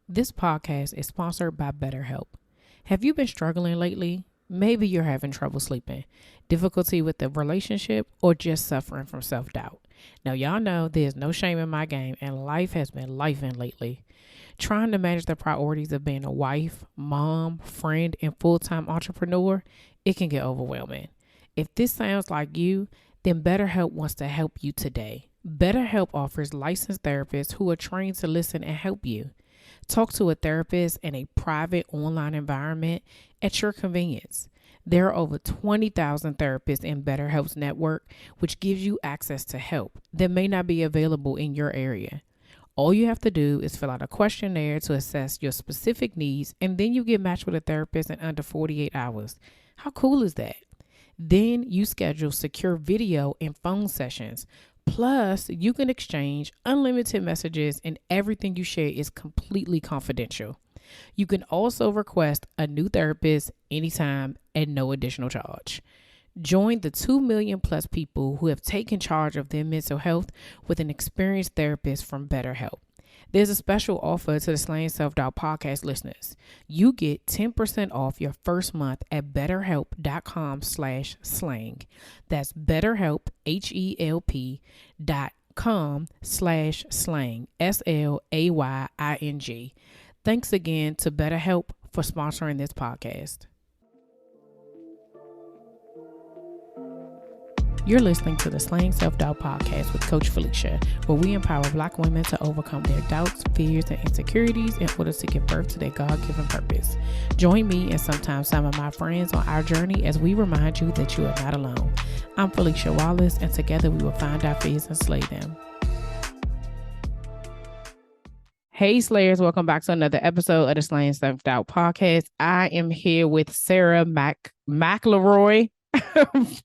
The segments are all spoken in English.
This podcast is sponsored by BetterHelp. Have you been struggling lately? Maybe you're having trouble sleeping, difficulty with the relationship, or just suffering from self doubt. Now, y'all know there's no shame in my game, and life has been lifing lately. Trying to manage the priorities of being a wife, mom, friend, and full time entrepreneur, it can get overwhelming. If this sounds like you, then BetterHelp wants to help you today. BetterHelp offers licensed therapists who are trained to listen and help you. Talk to a therapist in a private online environment at your convenience. There are over 20,000 therapists in BetterHelp's network, which gives you access to help that may not be available in your area. All you have to do is fill out a questionnaire to assess your specific needs, and then you get matched with a therapist in under 48 hours. How cool is that? Then you schedule secure video and phone sessions. Plus, you can exchange unlimited messages, and everything you share is completely confidential. You can also request a new therapist anytime at no additional charge. Join the 2 million plus people who have taken charge of their mental health with an experienced therapist from BetterHelp. There's a special offer to the Slaying Self-Doubt podcast listeners. You get 10% off your first month at betterhelp.com/slang. That's betterhelp, HELP.com/slang, SLAYING. Thanks again to BetterHelp for sponsoring this podcast. You're listening to the Slaying Self-Doubt podcast with Coach Felicia, where we empower Black women to overcome their doubts, fears, and insecurities in order to give birth to their God-given purpose. Join me and sometimes some of my friends on our journey as we remind you that you are not alone. I'm Felicia Wallace, and together we will find our fears and slay them. Hey Slayers, welcome back to another episode of the Slaying Self-Doubt podcast. I am here with Sara McElroy.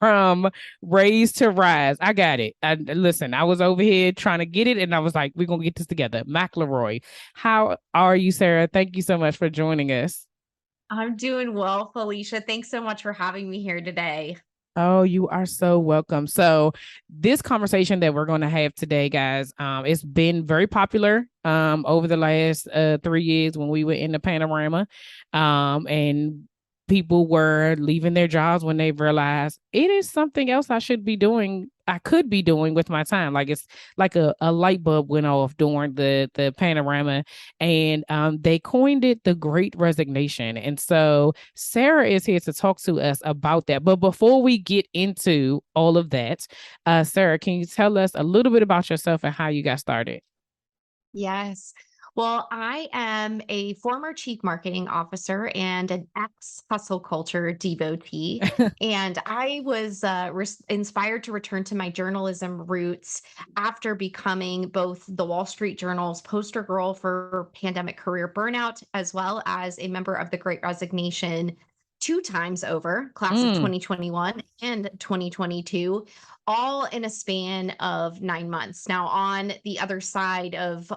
From Raze to Rise. I got it. Listen, I was over here trying to get it, and I was like, we're going to get this together. McElroy. How are you, Sara? Thank you so much for joining us. I'm doing well, Felicia. Thanks so much for having me here today. Oh, you are so welcome. So this conversation that we're going to have today, guys, it's been very popular over the last 3 years when we were in the panorama. And people were leaving their jobs when they realized it is something else I could be doing with my time. Like it's like a light bulb went off during the panorama, and they coined it the Great Resignation. And so Sara is here to talk to us about that. But before we get into all of that, Sara, can you tell us a little bit about yourself and how you got started? Yes. Well, I am a former chief marketing officer and an ex-hustle culture devotee. And I was inspired to return to my journalism roots after becoming both the Wall Street Journal's poster girl for pandemic career burnout, as well as a member of the Great Resignation two times over, class of 2021 and 2022, all in a span of 9 months. Now, on the other side of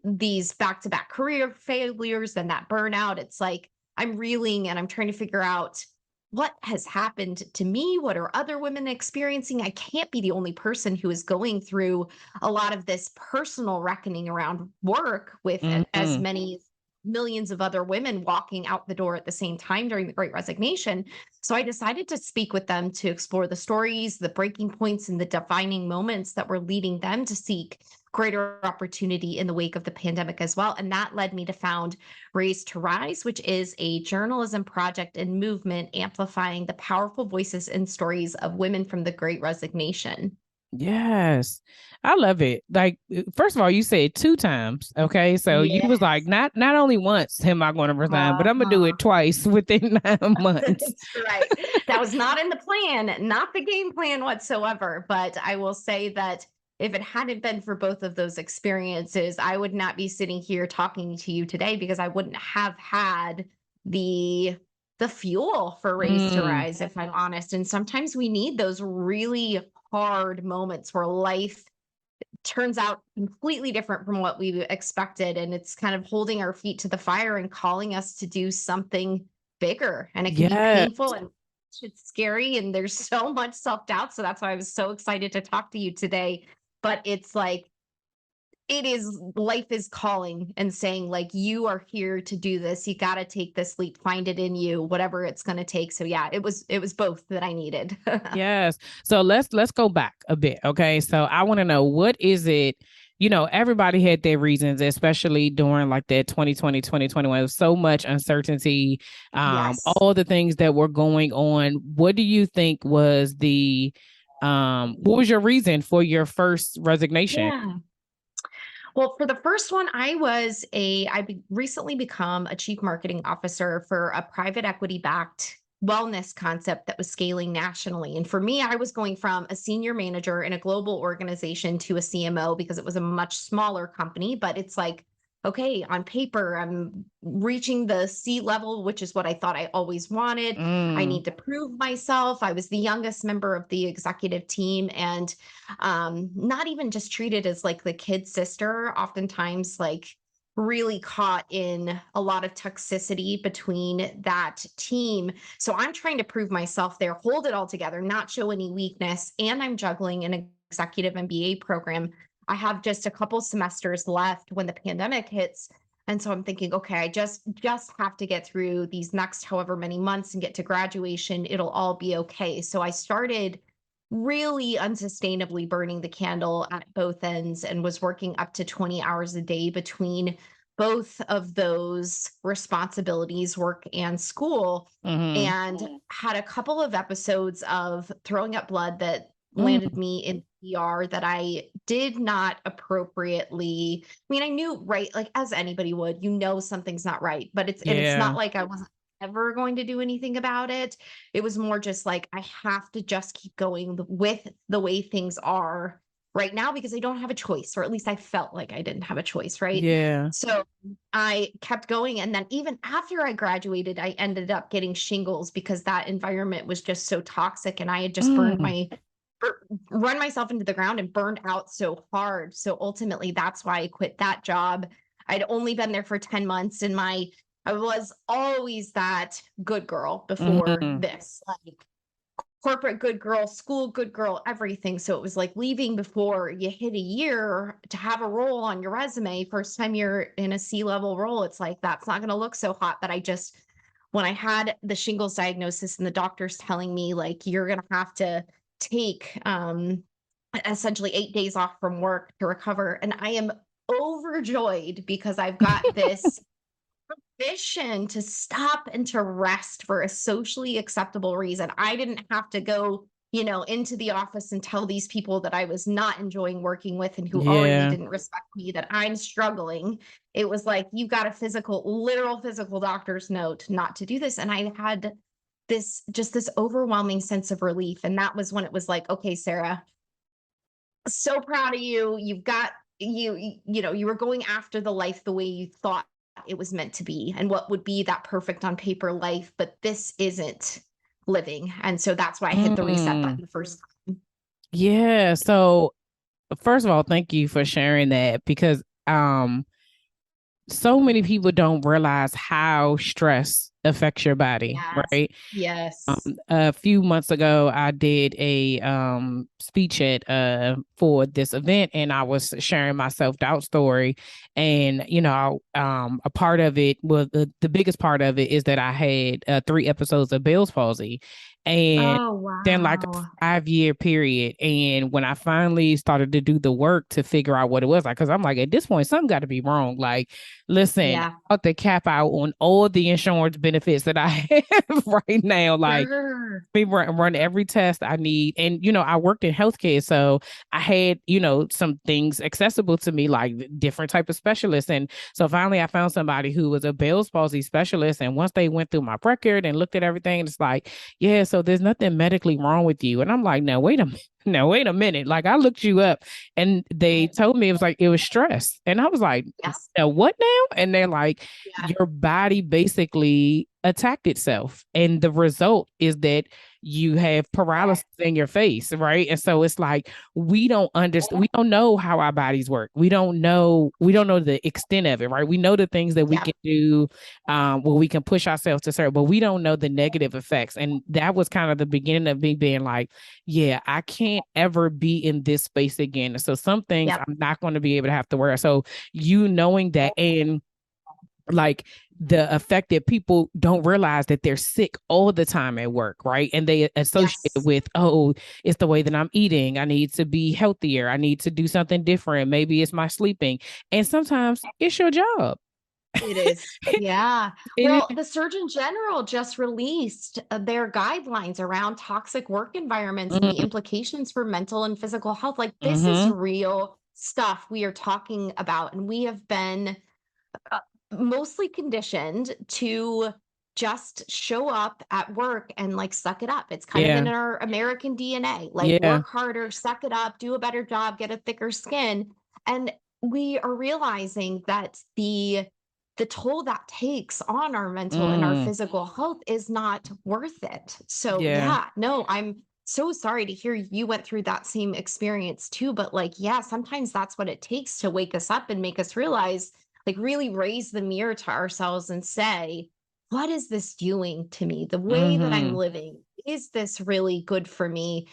these back-to-back career failures and that burnout, it's like I'm reeling and I'm trying to figure out what has happened to me. What are other women experiencing? I can't be the only person who is going through a lot of this personal reckoning around work with as Mm-hmm. many millions of other women walking out the door at the same time during the Great Resignation. So I decided to speak with them to explore the stories, the breaking points, and the defining moments that were leading them to seek greater opportunity in the wake of the pandemic as well. And that led me to found Raze to Rise, which is a journalism project and movement amplifying the powerful voices and stories of women from the Great Resignation. Yes. I love it. Like, first of all, you said two times. Okay. So you Yeah. was like, not only once am I going to resign, but I'm gonna do Uh-huh. it twice within 9 months. That's right. That was not in the plan, not the game plan whatsoever. But I will say that if it hadn't been for both of those experiences, I would not be sitting here talking to you today because I wouldn't have had the the fuel for Race to Mm, Rise, if I'm honest. And sometimes we need those really hard moments where life turns out completely different from what we expected. And it's kind of holding our feet to the fire and calling us to do something bigger. And it can be yeah. painful and it's scary. And there's so much self doubt. So that's why I was so excited to talk to you today. But it's like, it is, life is calling and saying like, you are here to do this. You got to take this leap, find it in you, whatever it's going to take. So yeah, it was both that I needed. Yes. So let's go back a bit. Okay. So I want to know, what is it, everybody had their reasons, especially during like that 2020, 2021. There was so much uncertainty, Yes. all the things that were going on. What do you think was what was your reason for your first resignation? Yeah. Well, for the first one, recently become a chief marketing officer for a private equity backed wellness concept that was scaling nationally. And for me, I was going from a senior manager in a global organization to a CMO because it was a much smaller company, but it's like, okay, on paper, I'm reaching the C level, which is what I thought I always wanted. I Mm, need to prove myself. I was the youngest member of the executive team, and not even just treated as like the kid sister, oftentimes like really caught in a lot of toxicity between that team. So I'm trying to prove myself there, hold it all together, not show any weakness. And I'm juggling an executive MBA program. I have just a couple semesters left when the pandemic hits. And so I'm thinking, okay, I just have to get through these next however many months and get to graduation. It'll all be okay. So I started really unsustainably burning the candle at both ends and was working up to 20 hours a day between both of those responsibilities, work and school, mm-hmm. and had a couple of episodes of throwing up blood that landed Mm, me in ER that I did not appropriately. I mean, I knew, right, like as anybody would, something's not right, but it's yeah. not like I wasn't ever going to do anything about it. It was more just like, I have to just keep going with the way things are right now because I don't have a choice, or at least I felt like I didn't have a choice, right? Yeah. So I kept going. And then even after I graduated, I ended up getting shingles because that environment was just so toxic. And I had just Mm, run myself into the ground and burned out so hard. So ultimately, that's why I quit that job. I'd only been there for 10 months, and I was always that good girl before mm, this, like corporate good girl, school good girl, everything. So it was like leaving before you hit a year to have a role on your resume. First time you're in a C-level role, it's like that's not going to look so hot. But when I had the shingles diagnosis and the doctors telling me like you're going to have to take essentially 8 days off from work to recover, and I am overjoyed because I've got this permission to stop and to rest for a socially acceptable reason. I didn't have to go, into the office and tell these people that I was not enjoying working with and who already yeah. didn't respect me that I'm struggling. It was like, you got a literal physical doctor's note not to do this. And I had this overwhelming sense of relief. And that was when it was like, okay, Sarah, so proud of you. You were going after the life the way you thought it was meant to be and what would be that perfect on paper life, but this isn't living. And so that's why I hit the reset Mm, button first. yeah. So first of all, thank you for sharing that, because so many people don't realize how stress affects your body, Yes. right? Yes. A few months ago, I did a speech at for this event, and I was sharing my self doubt story. And a part of it was the biggest part of it is that I had 3 episodes of Bell's palsy, and Oh, then like a wow. 5 year period. And when I finally started to do the work to figure out what it was, like, because I'm like, at this point, something got to be wrong. Like, listen, Yeah. about to cap out on all the insurance benefits that I have right now. Like, Sure. me run every test I need. And, I worked in healthcare. So I had, some things accessible to me, like different type of specialists. And so finally I found somebody who was a Bell's palsy specialist. And once they went through my record and looked at everything, it's like, yeah, so there's nothing medically wrong with you. And I'm like, no, wait a minute. No, wait a minute. Like, I looked you up and they told me it was like, it was stress. And I was like, Yes. now what now? And they're like, Yeah. your body basically attacked itself. And the result is that you have paralysis in your face, right? And so it's like we don't understand, we don't know how our bodies work. We don't know the extent of it, right? We know the things that we Yeah. can do, where we can push ourselves to serve, but we don't know the negative effects. And that was kind of the beginning of me being like, yeah, I can't ever be in this space again. So some things Yep. I'm not going to be able to have to wear. So you knowing that, and like the effect that people don't realize that they're sick all the time at work, right? And they associate it Yes. with, oh, it's the way that I'm eating. I need to be healthier. I need to do something different. Maybe it's my sleeping. And sometimes it's your job. It is. Yeah. It Well, the Surgeon General just released their guidelines around toxic work environments and the is. implications for mental and physical health. Like, this is Mm-hmm. real stuff we are talking about. And we have been uh, mostly conditioned to just show up at work and like suck it up. It's kind of Yeah. in our American DNA. Like, Yeah. work harder, suck it up, do a better job, get a thicker skin. And we are realizing that the toll that takes on our mental and our Mm. physical health is not worth it. So Yeah. yeah, no, I'm so sorry to hear you went through that same experience too. But like, yeah, sometimes that's what it takes to wake us up and make us realize, like, really raise the mirror to ourselves and say, what is this doing to me? The way that I'm Mm-hmm. living, is this really good for me?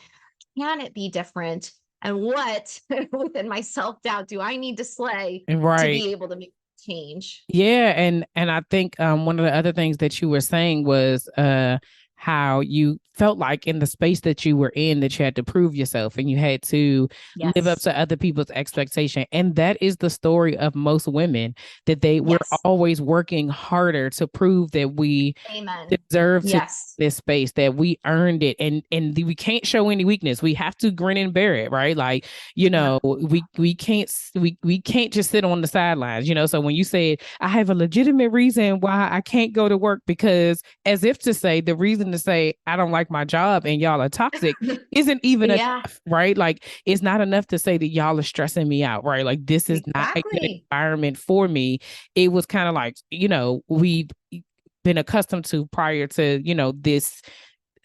Can it be different? And what within my self doubt do I need to slay to Right. be able to make change? Yeah, and I think one of the other things that you were saying was how you felt like in the space that you were in that you had to prove yourself and you had to live up Yes. to other people's expectation. And that is the story of most women, that we're Yes. always working harder to prove that we Amen. deserve to Yes. this space, that we earned it, and we can't show any weakness. We have to grin and bear it, right? Like, Yep. we can't just sit on the sidelines, so when you say I have a legitimate reason why I can't go to work, because as if to say the reason to say I don't like my job and y'all are toxic isn't even Yeah, enough, right? Like, it's not enough to say that y'all are stressing me out, right? Like, this is not a good exactly. environment for me. It was kind of like, we been accustomed to prior to, this.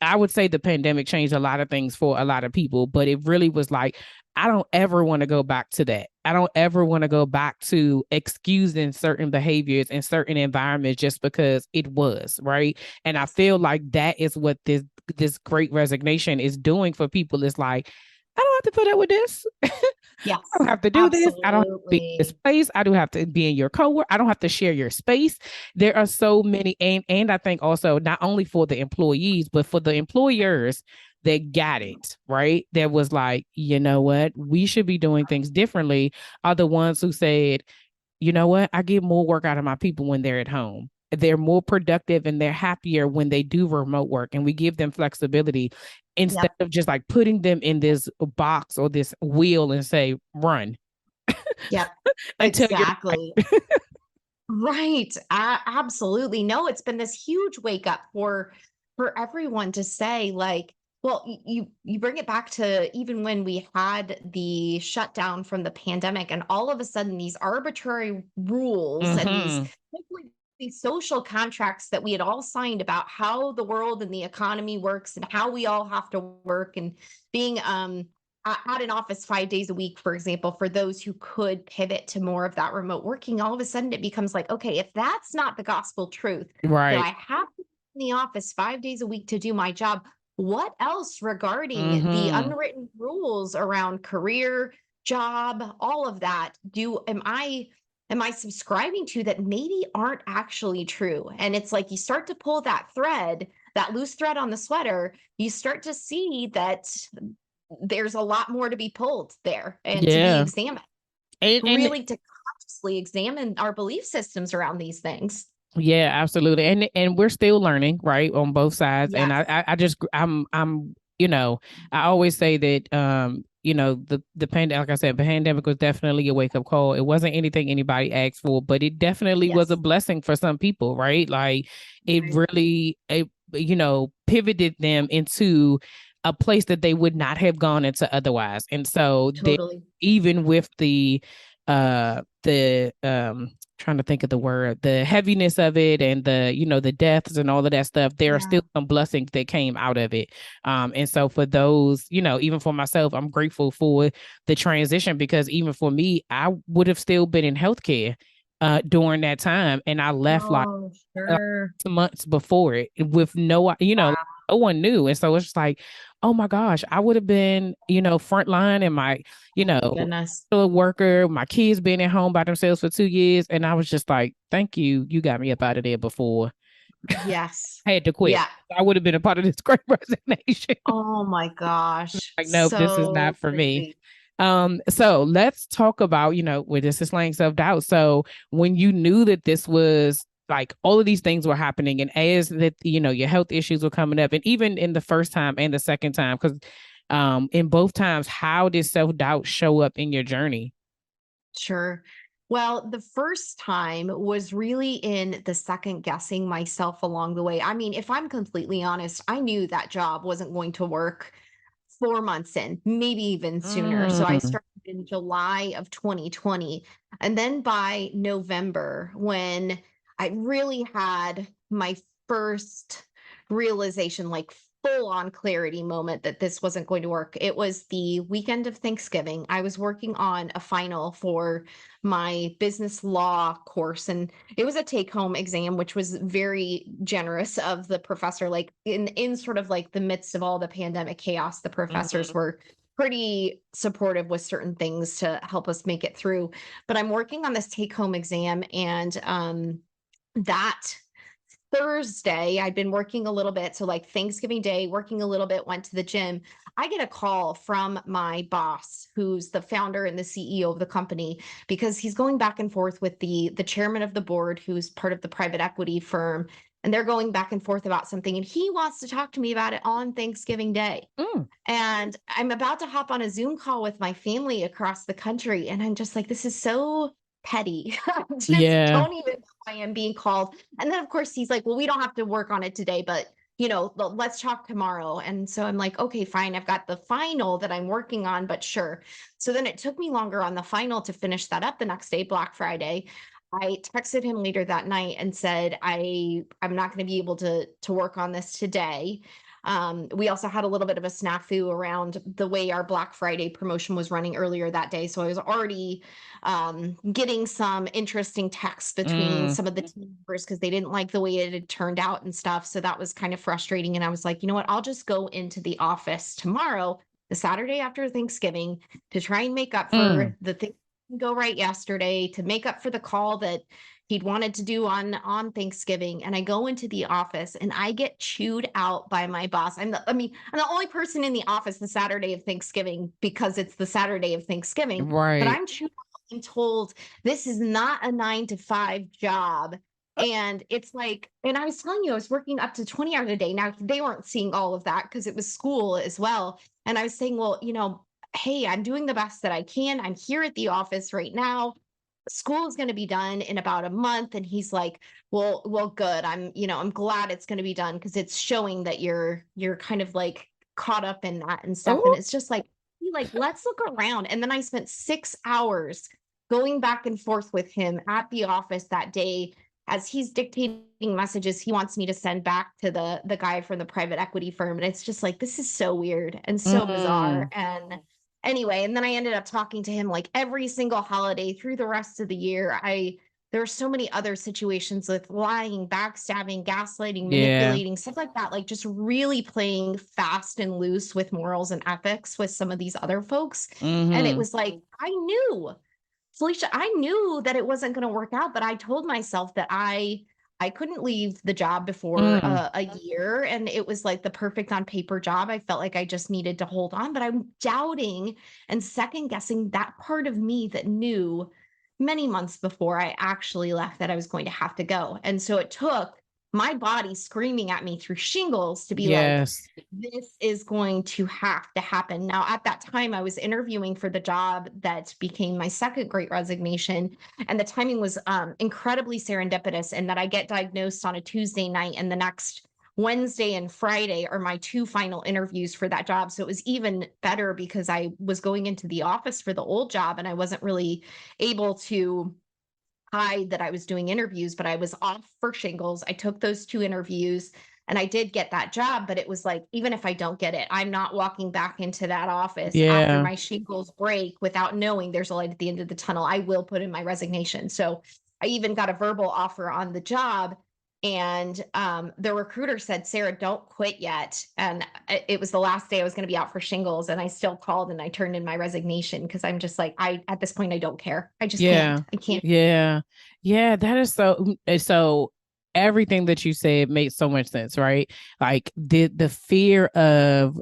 I would say the pandemic changed a lot of things for a lot of people, but it really was like, I don't ever want to go back to that. I don't ever want to go back to excusing certain behaviors in certain environments just because it was, right? And I feel like that is what this great resignation is doing for people. It's like, I don't have to put up with this. I don't Yes, have to do this. I don't have to be in this absolutely. space. I do have to be in your coworker. I don't have to share your space. There are so many, and I think also not only for the employees, but for the employers that got it, right? That was like, you know what, we should be doing things differently, are the ones who said, you know what, I get more work out of my people when they're at home. They're more productive and they're happier when they do remote work, and we give them flexibility instead Yep. of just like putting them in this box or this wheel and say, run Yep. until you're Exactly. Right. Absolutely. No, it's been this huge wake up for everyone to say, like, well, you bring it back to even when we had the shutdown from the pandemic, and all of a sudden these arbitrary rules and mm-hmm. these social contracts that we had all signed about how the world and the economy works and how we all have to work, and being at an office 5 days a week, for example, for those who could pivot to more of that remote working. All of a sudden it becomes like, okay, if that's not the gospel truth, that Right. I have to be in the office 5 days a week to do my job, what else regarding the Mm-hmm. unwritten rules around career, job, all of that do am I subscribing to that maybe aren't actually true? And it's like, you start to pull that thread, that loose thread on the sweater, you start to see that there's a lot more to be pulled there and to be Yeah. examined, And really to consciously examine our belief systems around these things. yeah, absolutely. And we're still learning, right, on both sides. And Yes. I just I'm I always say that the pandemic, like I said, the pandemic was definitely a wake up call. It wasn't anything anybody asked for, but it definitely was a Yes. blessing for some people, right? Like, it Right. really pivoted them into a place that they would not have gone into otherwise. And so they, Totally. even with the the trying to think of the word, the heaviness of it, and the, the deaths and all of that stuff, there are Yeah. still some blessings that came out of it. And so for those, even for myself, I'm grateful for the transition, because even for me, I would have still been in healthcare during that time, and I left like Oh, uh, sure. 2 months before it with Wow. no one knew. And so it's just like, oh my gosh, I would have been, frontline, and my, you Oh my know, goodness. a worker, my kids being at home by themselves for 2 years. And I was just like, thank you. You got me up out of there before Yes. I had to quit. Yeah. I would have been a part of this great resignation. Oh my gosh. Like, nope, this is So not for me. crazy. So let's talk about, where this is slaying self-doubt. So when you knew that this was like all of these things were happening, and as that, your health issues were coming up, and even in the first time and the second time, because in both times, how did self-doubt show up in your journey? Sure. Well, the first time was really in the second guessing myself along the way. I mean, if I'm completely honest, I knew that job wasn't going to work 4 months in, maybe even sooner. So I Mm, started in July of 2020. And then by November, when I really had my first realization, like full on clarity moment that this wasn't going to work, it was the weekend of Thanksgiving. I was working on a final for my business law course, and it was a take home exam, which was very generous of the professor. Like in sort of like the midst of all the pandemic chaos, the professors mhm. were pretty supportive with certain things to help us make it through. But I'm working on this take home exam, and that Thursday, I'd been working a little bit. So, like Thanksgiving Day, working a little bit, went to the gym. I get a call from my boss, who's the founder and the CEO of the company, because he's going back and forth with the chairman of the board, who's part of the private equity firm. And they're going back and forth about something. And he wants to talk to me about it on Thanksgiving Day. Mm, And I'm about to hop on a Zoom call with my family across the country. And I'm just like, this is so petty. I just yeah. don't even know why I'm being called. And then, of course, he's like, well, we don't have to work on it today, but let's talk tomorrow. And so I'm like, okay, fine. I've got the final that I'm working on, but sure. So then it took me longer on the final to finish that up the next day, Black Friday. I texted him later that night and said, I'm not going to be able to work on this today. We also had a little bit of a snafu around the way our Black Friday promotion was running earlier that day. So I was already getting some interesting texts between Mm, some of the team members because they didn't like the way it had turned out and stuff. So that was kind of frustrating. And I was like, you know what? I'll just go into the office tomorrow, the Saturday after Thanksgiving, to try and make up mm. for the thing go right yesterday, to make up for the call that he'd wanted to do on Thanksgiving. And I go into the office and I get chewed out by my boss. I'm the only person in the office the Saturday of Thanksgiving because it's the Saturday of Thanksgiving, but Right. I'm chewed out and told this is not a 9 to 5 job. And it's like, and I was telling you, I was working up to 20 hours a day. Now they weren't seeing all of that because it was school as well. And I was saying, well, hey, I'm doing the best that I can. I'm here at the office right now. School is going to be done in about a month. And he's like, well, good. I'm glad it's going to be done because it's showing that you're kind of like caught up in that and stuff. And Oh, it's just like, let's look around. And then I spent 6 hours going back and forth with him at the office that day as he's dictating messages he wants me to send back to the guy from the private equity firm. And it's just like, this is so weird and so bizarre. mm. And anyway, and then I ended up talking to him like every single holiday through the rest of the year. There are so many other situations with lying, backstabbing, gaslighting, Yeah. manipulating, stuff like that, like just really playing fast and loose with morals and ethics with some of these other folks. And it Mm-hmm. was like, I knew, Felicia, I knew that it wasn't going to work out, but I told myself that I couldn't leave the job before Mm. a year, and it was like the perfect on paper job. I felt like I just needed to hold on, but I'm doubting and second guessing that part of me that knew many months before I actually left that I was going to have to go. And so it took my body screaming at me through shingles to be like, Yes. this is going to have to happen. Now, at that time, I was interviewing for the job that became my second Great Resignation, and the timing was incredibly serendipitous in that I get diagnosed on a Tuesday night, and the next Wednesday and Friday are my two final interviews for that job. So it was even better because I was going into the office for the old job and I wasn't really able to hide that I was doing interviews, but I was off for shingles. I took those two interviews and I did get that job, but it was like, even if I don't get it, I'm not walking back into that office after Yeah. my shingles break without knowing there's a light at the end of the tunnel. I will put in my resignation. So I even got a verbal offer on the job. And the recruiter said, Sarah, don't quit yet. And it was the last day I was going to be out for shingles. And I still called and I turned in my resignation because I'm just like, at this point, I don't care. I just can't. Yeah. I can't. Yeah. Yeah. That is so everything that you said makes so much sense, right? Like the fear of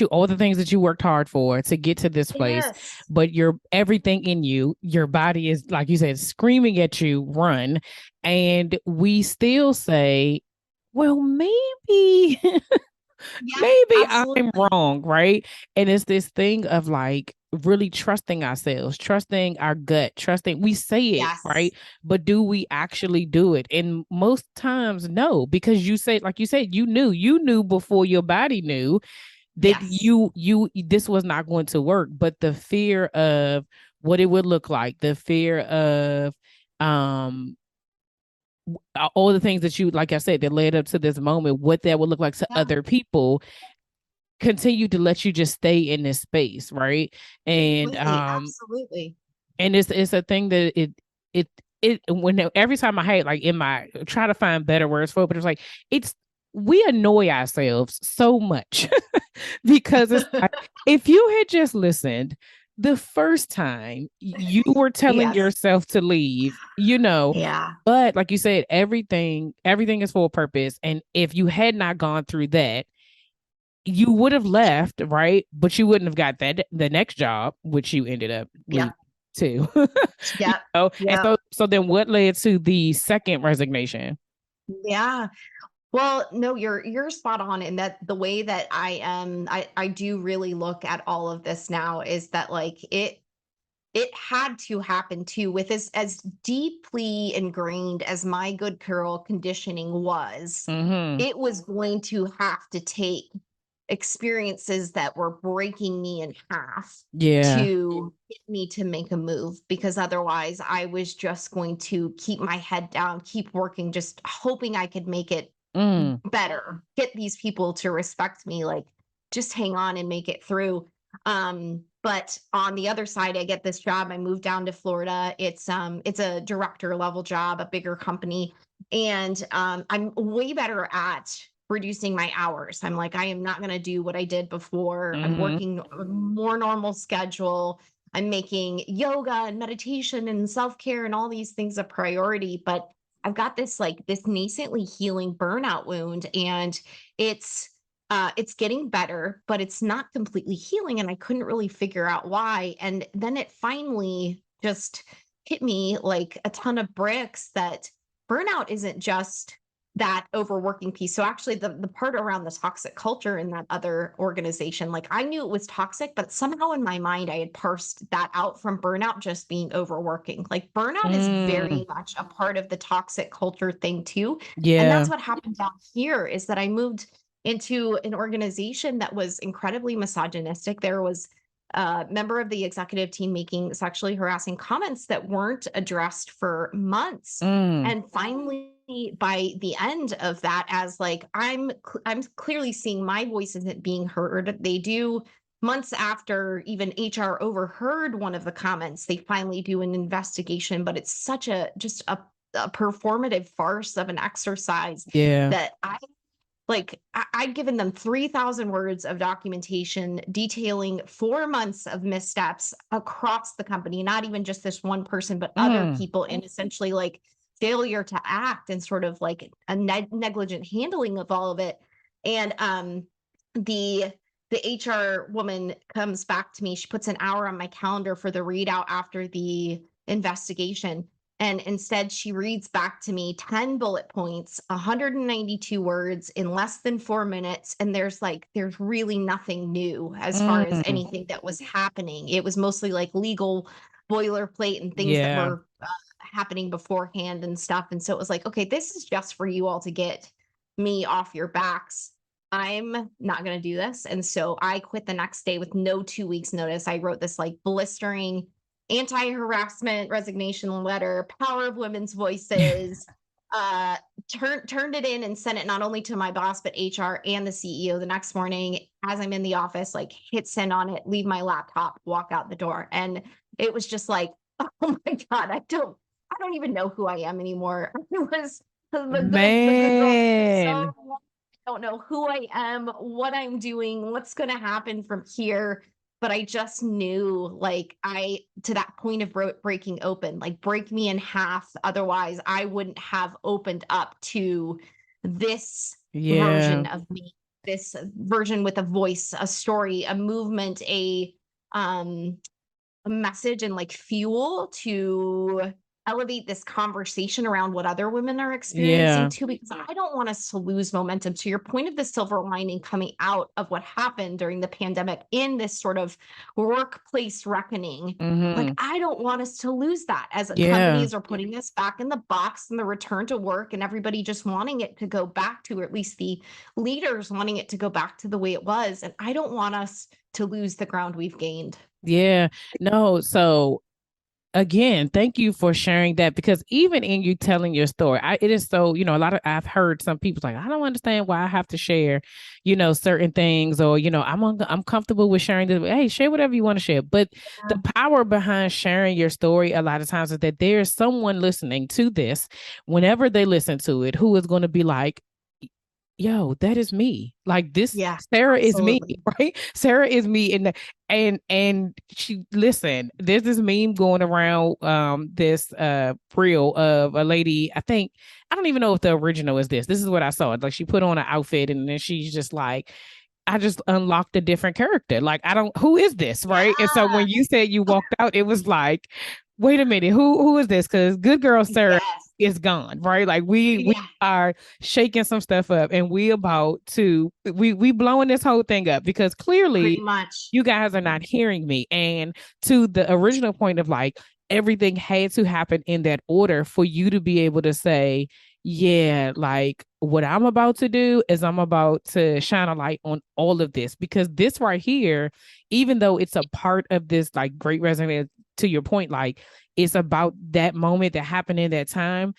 all the things that you worked hard for to get to this place, Yes. but your everything in you, your body is, like you said, screaming at you, run. And we still say, well, maybe Yeah, maybe I'm absolutely. wrong, right? And it's this thing of like really trusting ourselves, trusting our gut, trusting we say it, Yes. right? But do we actually do it? And most times, no, because you said, like you said, you knew before your body knew that Yes. you this was not going to work. But the fear of what it would look like, the fear of um all the things that you, like I said, that led up to this moment, what that would look like to Yeah, other people, continue to let you just stay in this space, right? And absolutely. Absolutely. it's a thing that it when every time I hate, like in my try to find better words for it, but it's like it's we annoy ourselves so much because it's like if you had just listened the first time you were telling Yes. yourself to leave, Yeah. but like you said, everything is for a purpose. And if you had not gone through that, you would have left, right? But you wouldn't have got that the next job, which you ended up leaving Yep. too. Yep. And Yep. so then what led to the second resignation? Yeah. Well, no, you're spot on in that the way that I do really look at all of this now is that like it had to happen too with as deeply ingrained as my good girl conditioning was. Mm-hmm. It was going to have to take experiences that were breaking me in half Yeah. to get me to make a move because otherwise I was just going to keep my head down, keep working, just hoping I could make it Mm. better, get these people to respect me, like just hang on and make it through. But on the other side, I get this job. I moved down to Florida. It's a director level job, a bigger company, and I'm way better at reducing my hours. I'm like, I am not going to do what I did before. I'm Mm-hmm. working a more normal schedule. I'm making yoga and meditation and self-care and all these things a priority, but I've got this nascently healing burnout wound, and it's it's getting better, but it's not completely healing, and I couldn't really figure out why. And then it finally just hit me like a ton of bricks that burnout isn't just that overworking piece. So actually the part around the toxic culture in that other organization, like I knew it was toxic, but somehow in my mind I had parsed that out from burnout just being overworking. Like burnout is Mm. very much a part of the toxic culture thing too. And Yeah. that's what happened down here is that I moved into an organization that was incredibly misogynistic. There was a member of the executive team making sexually harassing comments that weren't addressed for months. Mm. And finally, by the end of that, as like I'm clearly seeing my voice isn't being heard. They do months after even HR overheard one of the comments, they finally do an investigation, but it's such a just a performative farce of an exercise Yeah. that I'd given them 3,000 words of documentation detailing 4 months of missteps across the company, not even just this one person, but other Mm. people, and essentially like failure to act and sort of like a negligent handling of all of it. And the the HR woman comes back to me. She puts an hour on my calendar for the readout after the investigation. And instead, she reads back to me 10 bullet points, 192 words in less than 4 minutes. And there's really nothing new as far as Mm. anything that was happening. It was mostly like legal boilerplate and things that Yeah. were happening beforehand and stuff. And so it was like, okay, this is just for you all to get me off your backs. I'm not going to do this. And so I quit the next day with no 2 weeks notice. I wrote this like blistering anti-harassment resignation letter, power of women's voices, uh turned it in and sent it not only to my boss but HR and the CEO the next morning. As I'm in the office, like hit send on it, leave my laptop, walk out the door. And it was just like, oh my God, I don't even know who I am anymore. It was the good girl. So Man. I don't know who I am, what I'm doing, what's going to happen from here. But I just knew, like, to that point of breaking open, like, break me in half. Otherwise, I wouldn't have opened up to this Yeah. version of me, this version with a voice, a story, a movement, um, a message and like fuel to elevate this conversation around what other women are experiencing Yeah. too, because I don't want us to lose momentum. To your point of the silver lining coming out of what happened during the pandemic in this sort of workplace reckoning, like Mm-hmm. I don't want us to lose that as Yeah. companies are putting us back in the box and the return to work and everybody just wanting it to go back to, or at least the leaders wanting it to go back to the way it was. And I don't want us to lose the ground we've gained. Yeah. No, so again, thank you for sharing that because even in you telling your story, it is so, a lot of I've heard some people like, I don't understand why I have to share, certain things or, I'm comfortable with sharing this. Hey, share whatever you want to share. But the power behind sharing your story a lot of times is that there's someone listening to this whenever they listen to it who is going to be like, yo, that is me. Like this, Yeah, Sarah is me, absolutely. right? Sarah is me. And she listen, there's this meme going around this reel of a lady. I don't even know if the original is this. This is what I saw. Like she put on an outfit and then she's just like, I just unlocked a different character. Like, I don't, who is this? Right. And so Yeah. when you said you walked out, it was like, wait a minute, who is this? Because good girl Sarah Yes. is gone, right? Like we Yeah, are shaking some stuff up and we blowing this whole thing up because pretty clearly much. you guys are not hearing me. And to the original point of like everything had to happen in that order for you to be able to say, yeah, like what I'm about to do is I'm about to shine a light on all of this because this right here, even though it's a part of this like great resonance, to your point, like it's about that moment that happened in that time.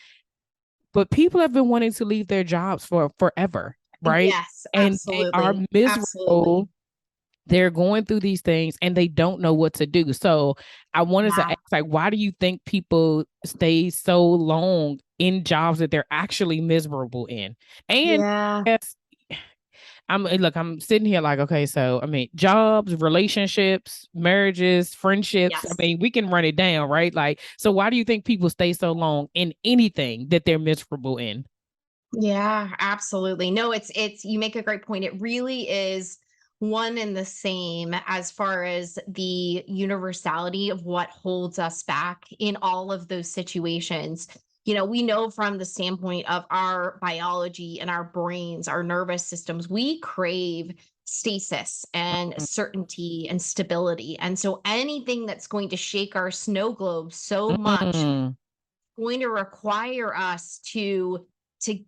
But people have been wanting to leave their jobs for forever, right? Yes, And they are absolutely. Absolutely. miserable. They're going through these things and they don't know what to do. So I wanted to Yeah. ask, like, why do you think people stay so long in jobs that they're actually miserable in? And Yeah. yes, I'm sitting here like, okay, so I mean, jobs, relationships, marriages, friendships. I Yes. mean, we can run it down, right? Like, so why do you think people stay so long in anything that they're miserable in? Yeah, absolutely. No, it's you make a great point. It really is one and the same as far as the universality of what holds us back in all of those situations. We know from the standpoint of our biology and our brains, our nervous systems, we crave stasis and certainty and stability. And so anything that's going to shake our snow globe so much Mm, going to require us to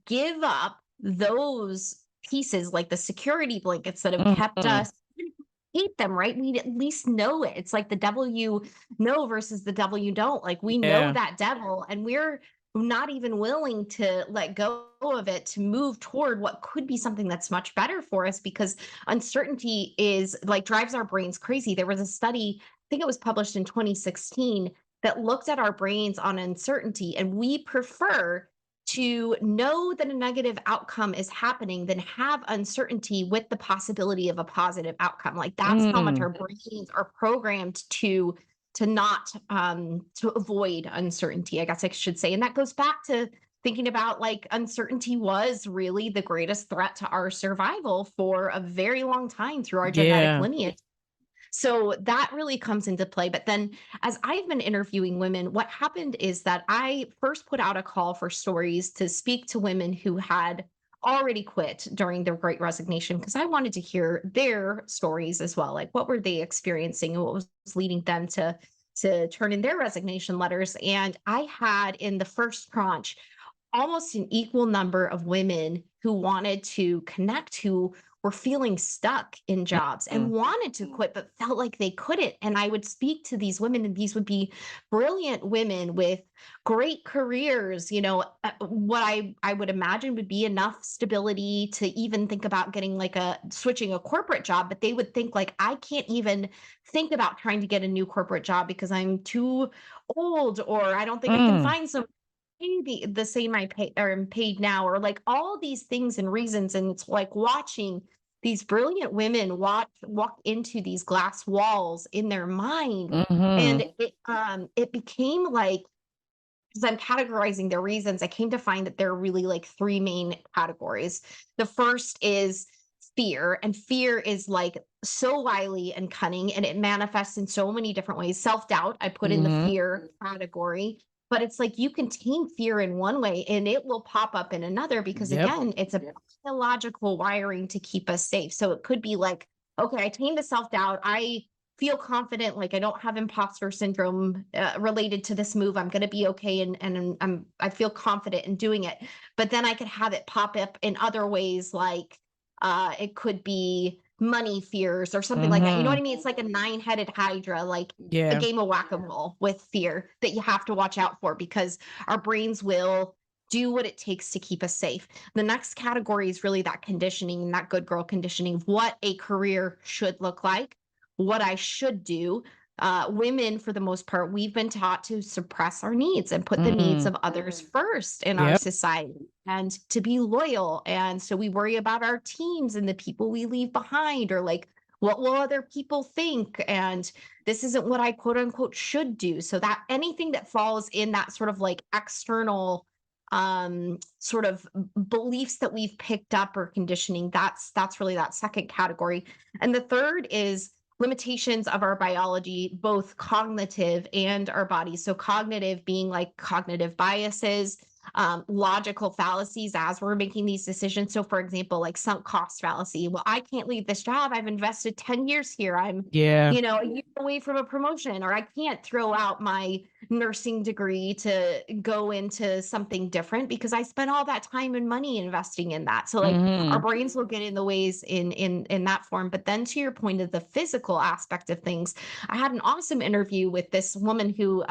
give up those pieces like the security blankets that have kept mm, us hate them, right? We at least know it. It's like the devil you know versus the devil you don't. Like we know yeah, that devil and we're not even willing to let go of it to move toward what could be something that's much better for us because uncertainty is like drives our brains crazy. There was a study, I think it was published in 2016, that looked at our brains on uncertainty, and we prefer to know that a negative outcome is happening than have uncertainty with the possibility of a positive outcome. Like that's how much mm, our brains are programmed to not to avoid uncertainty, I guess I should say. And that goes back to thinking about like uncertainty was really the greatest threat to our survival for a very long time through our genetic yeah, lineage. So that really comes into play. But then, as I've been interviewing women, what happened is that I first put out a call for stories to speak to women who had already quit during their great resignation because I wanted to hear their stories as well. Like, what were they experiencing and what was leading them to turn in their resignation letters. And I had in the first tranche almost an equal number of women who wanted to connect, who were feeling stuck in jobs and Mm, wanted to quit, but felt like they couldn't. And I would speak to these women, and these would be brilliant women with great careers, what I would imagine would be enough stability to even think about getting like switching a corporate job. But they would think like, I can't even think about trying to get a new corporate job because I'm too old, or I don't think I can mm, find some the same I pay or am paid now, or like all these things and reasons. And it's like watching these brilliant women walk into these glass walls in their mind. mm-hmm, And it became like, because I'm categorizing their reasons, I came to find that there are really like three main categories. The first is fear, and fear is like so wily and cunning, and it manifests in so many different ways. Self-doubt, I put in the mm-hmm. fear category, but it's like you can tame fear in one way and it will pop up in another, because Yep. again, it's a biological wiring to keep us safe. So it could be like, okay, I tamed the self-doubt. I feel confident, like I don't have imposter syndrome related to this move. I'm going to be okay, and I feel confident in doing it. But then I could have it pop up in other ways, like it could be money fears or something like that. You know what Mm-hmm. I mean? It's like a nine-headed hydra, like a Yeah. game of whack-a-mole with fear that you have to watch out for, because our brains will do what it takes to keep us safe. The next category is really that conditioning, that good girl conditioning of what a career should look like, what I should do. Women, for the most part, we've been taught to suppress our needs and put the needs Mm, of others first in our yep. society, and to be loyal. And so we worry about our teams and the people we leave behind, or like, what will other people think? And this isn't what I quote unquote should do. So that anything that falls in that sort of like external sort of beliefs that we've picked up or conditioning, that's really that second category. And the third is limitations of our biology, both cognitive and our bodies. So cognitive being like cognitive biases, logical fallacies as we're making these decisions. So for example, like sunk cost fallacy. Well, I can't leave this job. I've invested 10 years here. I'm, Yeah. a year away from a promotion, or I can't throw out my nursing degree to go into something different because I spent all that time and money investing in that. So like our Mm-hmm. brains will get in the ways in that form. But then to your point of the physical aspect of things, I had an awesome interview with this woman who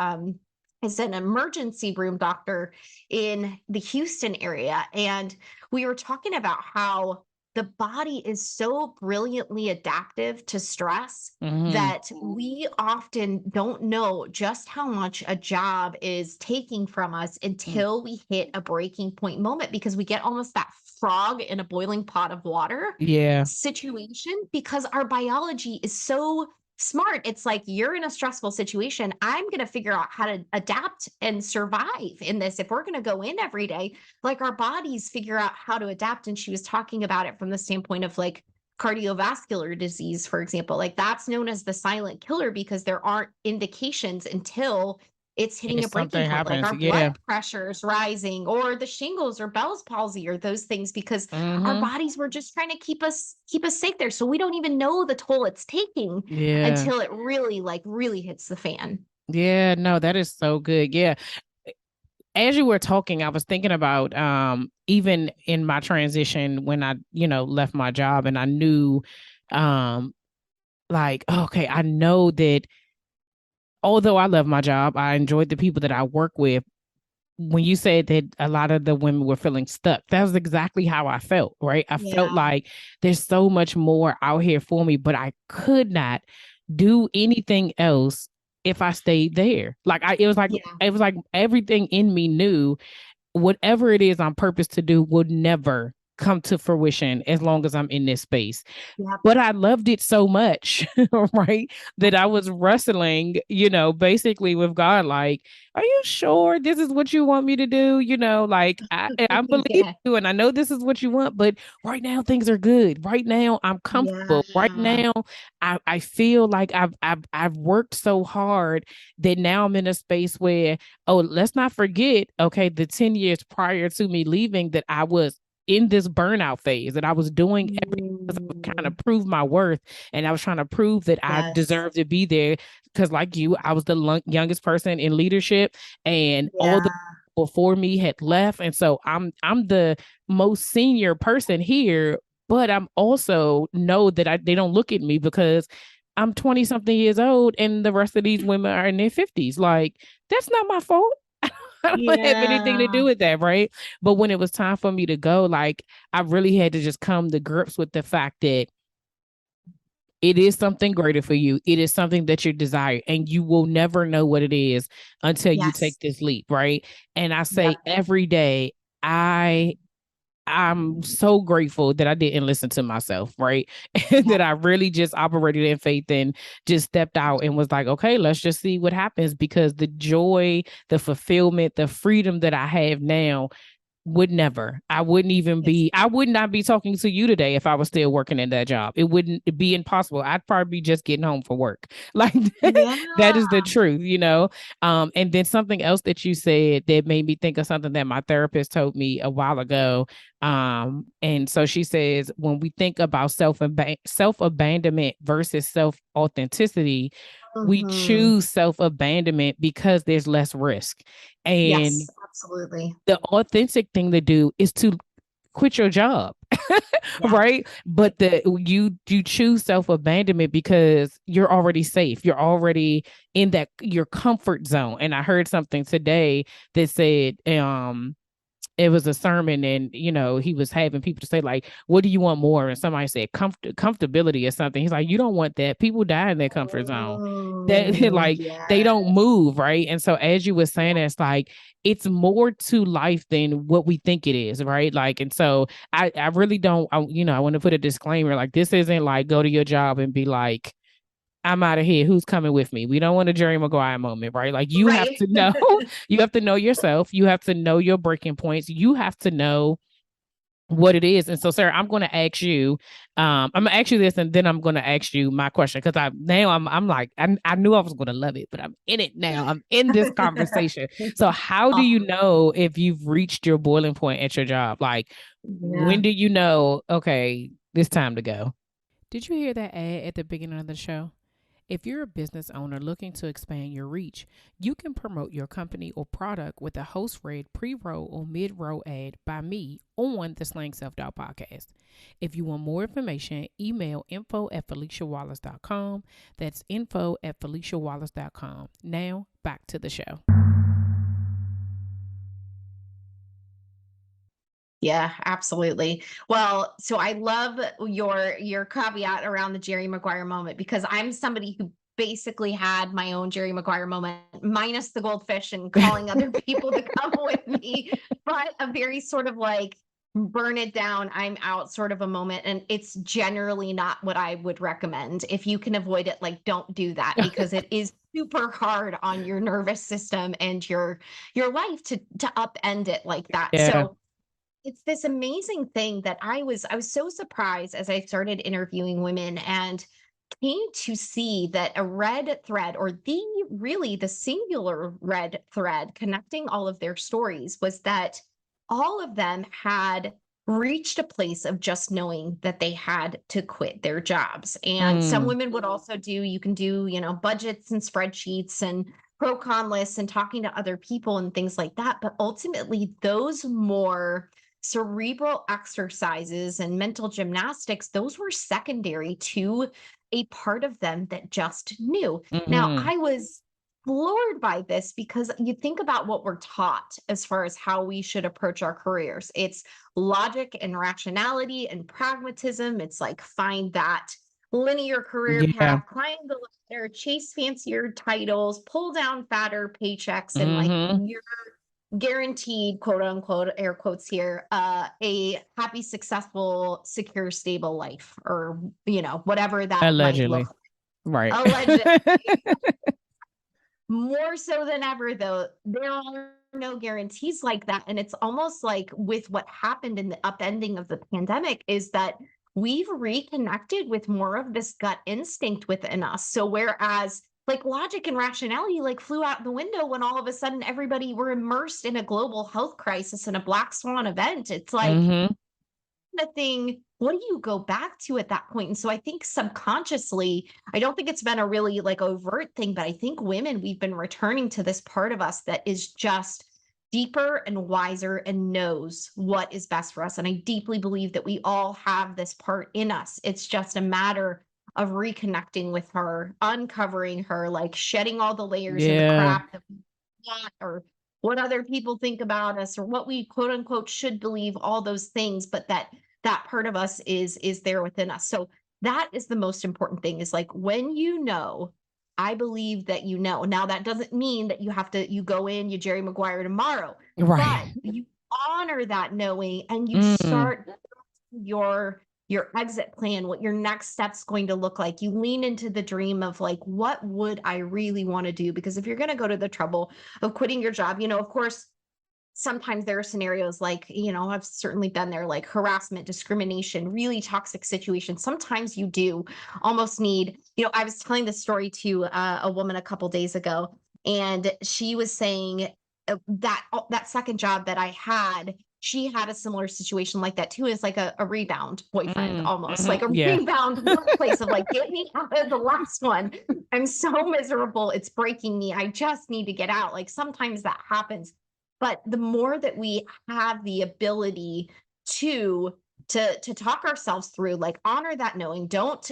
is an emergency room doctor in the Houston area. And we were talking about how the body is so brilliantly adaptive to stress Mm-hmm. that we often don't know just how much a job is taking from us until we hit a breaking point moment, because we get almost that frog in a boiling pot of water Yeah. situation, because our biology is so smart. It's like, you're in a stressful situation. I'm going to figure out how to adapt and survive in this. If we're going to go in every day, like our bodies figure out how to adapt. And she was talking about it from the standpoint of like cardiovascular disease, for example. Like that's known as the silent killer, because there aren't indications until it's hitting If a breaking something point, like happens, our blood yeah. pressure is rising, or the shingles or Bell's palsy, or those things, because our Mm-hmm. bodies were just trying to keep us safe there. So we don't even know the toll it's taking Yeah. until it really really hits the fan. Yeah. No, that is so good. Yeah. As you were talking, I was thinking about even in my transition when I, left my job and I knew um like, okay, I know that although I love my job, I enjoyed the people that I work with. When you said that a lot of the women were feeling stuck, that was exactly how I felt, right? I felt Yeah. like there's so much more out here for me, but I could not do anything else if I stayed there. Yeah. it was like everything in me knew whatever it is on purpose to do would never come to fruition as long as I'm in this space. Yep. But I loved it so much, right? That I was wrestling, basically with God, like, are you sure this is what you want me to do? Like I believe Yeah. you and I know this is what you want, but right now things are good. Right now I'm comfortable. Right Yeah. now I feel like I've worked so hard that now I'm in a space where, oh, let's not forget, okay, the 10 years prior to me leaving that I was in this burnout phase, and I was doing everything to kind Mm, of prove my worth, and I was trying to prove that I yes. deserved to be there because, like you, I was the youngest person in leadership, and all the Yeah. before me had left, and so I'm the most senior person here, but I'm also know that they don't look at me because I'm 20 something years old and the rest of these women are in their 50s. Like, that's not my fault. I don't have anything to do Yeah. with that, right? But when it was time for me to go, like, I really had to just come to grips with the fact that it is something greater for you. It is something that you desire, and you will never know what it is until you take Yes. this leap, right? And I say Yep. every day, I'm so grateful that I didn't listen to myself, right? And Yeah. that I really just operated in faith and just stepped out and was like, okay, let's just see what happens, because the joy, the fulfillment, the freedom that I have now would never. I wouldn't even It's be, I would not be talking to you today if I was still working in that job. It wouldn't be impossible. I'd probably be just getting home from work. Like, yeah. that is the truth, you know? And then something else that you said that made me think of something that my therapist told me a while ago. And so she says, when we think about self abandonment versus self authenticity, we Mhm. choose self abandonment because there's less risk. And Yes, absolutely. the authentic thing to do is to quit your job. Yeah. Right, but you choose self-abandonment because you're already safe, you're already in that your comfort zone. And I heard something today that said, it was a sermon, and he was having people to say, like, what do you want more? And somebody said comfortability or something. He's like, you don't want that. People die in their comfort zone, that Oh, like they don't yes. move, right? And so, as you were saying, it's like it's more to life than what we think it is, right? Like, and so I really don't, I want to put a disclaimer, like, this isn't like go to your job and be like, I'm out of here. Who's coming with me? We don't want a Jerry Maguire moment, right? Like, you have Right. to know, you have to know yourself. You have to know your breaking points. You have to know what it is. And so, Sarah, I'm going to ask you, I'm going to ask you this, and then I'm going to ask you my question. Cause I'm like, I knew I was going to love it, but I'm in it now. I'm in this conversation. So how do you Awesome. know if you've reached your boiling point at your job? Like, Yeah. when do you know, okay, it's time to go? Did you hear that ad at the beginning of the show? If you're a business owner looking to expand your reach, you can promote your company or product with a host read pre-roll or mid-roll ad by me on the Slang Self Doubt podcast. If you want more information, email info@FeliciaWallace.com. That's info@FeliciaWallace.com. Now, back to the show. Yeah, absolutely. Well, so I love your caveat around the Jerry Maguire moment, because I'm somebody who basically had my own Jerry Maguire moment, minus the goldfish and calling other people to come with me, but a very sort of like burn it down, I'm out sort of a moment. And it's generally not what I would recommend. If you can avoid it, like, don't do that, because it is super hard on your nervous system and your life to upend it like that. Yeah. So it's this amazing thing that I was so surprised as I started interviewing women and came to see that a red thread, or the singular red thread connecting all of their stories, was that all of them had reached a place of just knowing that they had to quit their jobs. And some Mm, women would also do, you can do, budgets and spreadsheets and pro con lists and talking to other people and things like that. But ultimately, those more cerebral exercises and mental gymnastics, those were secondary to a part of them that just knew. Now, mm-hmm. I was floored by this, because you think about what we're taught as far as how we should approach our careers. It's logic and rationality and pragmatism. It's like, find that linear career Yeah. path, climb the ladder, chase fancier titles, pull down fatter paychecks, and like Mm-hmm. you're guaranteed, quote unquote, air quotes here, a happy, successful, secure, stable life, or whatever that might Allegedly. look Right. like. Alleged. More so than ever, though, there are no guarantees like that. And it's almost like, with what happened in the upending of the pandemic, is that we've reconnected with more of this gut instinct within us. So whereas like logic and rationality like flew out the window when all of a sudden everybody were immersed in a global health crisis and a black swan event, it's like Mm-hmm. kind of thing, what do you go back to at that point? And so I think subconsciously, I don't think it's been a really like overt thing, but I think women, we've been returning to this part of us that is just deeper and wiser and knows what is best for us. And I deeply believe that we all have this part in us. It's just a matter of reconnecting with her, uncovering her, like shedding all the layers and the Yeah. crap that we thought, or what other people think about us, or what we quote unquote should believe, all those things, but that part of us is there within us. So that is the most important thing, is like, when you know, I believe that you know. Now that doesn't mean that you go in, you Jerry Maguire tomorrow, but Right. you honor that knowing, and you Mm. start your exit plan, what your next step's going to look like. You lean into the dream of like, what would I really want to do? Because if you're going to go to the trouble of quitting your job, of course, sometimes there are scenarios like, I've certainly been there, like harassment, discrimination, really toxic situations. Sometimes you do almost need, I was telling this story to a woman a couple days ago, and she was saying that second job that I had, she had a similar situation like that too. It's like a rebound boyfriend, Mm. almost Hmm. like a Yeah. rebound workplace of like, get me out of the last one. I'm so miserable. It's breaking me. I just need to get out. Like sometimes that happens. But the more that we have the ability to talk ourselves through, like honor that knowing, don't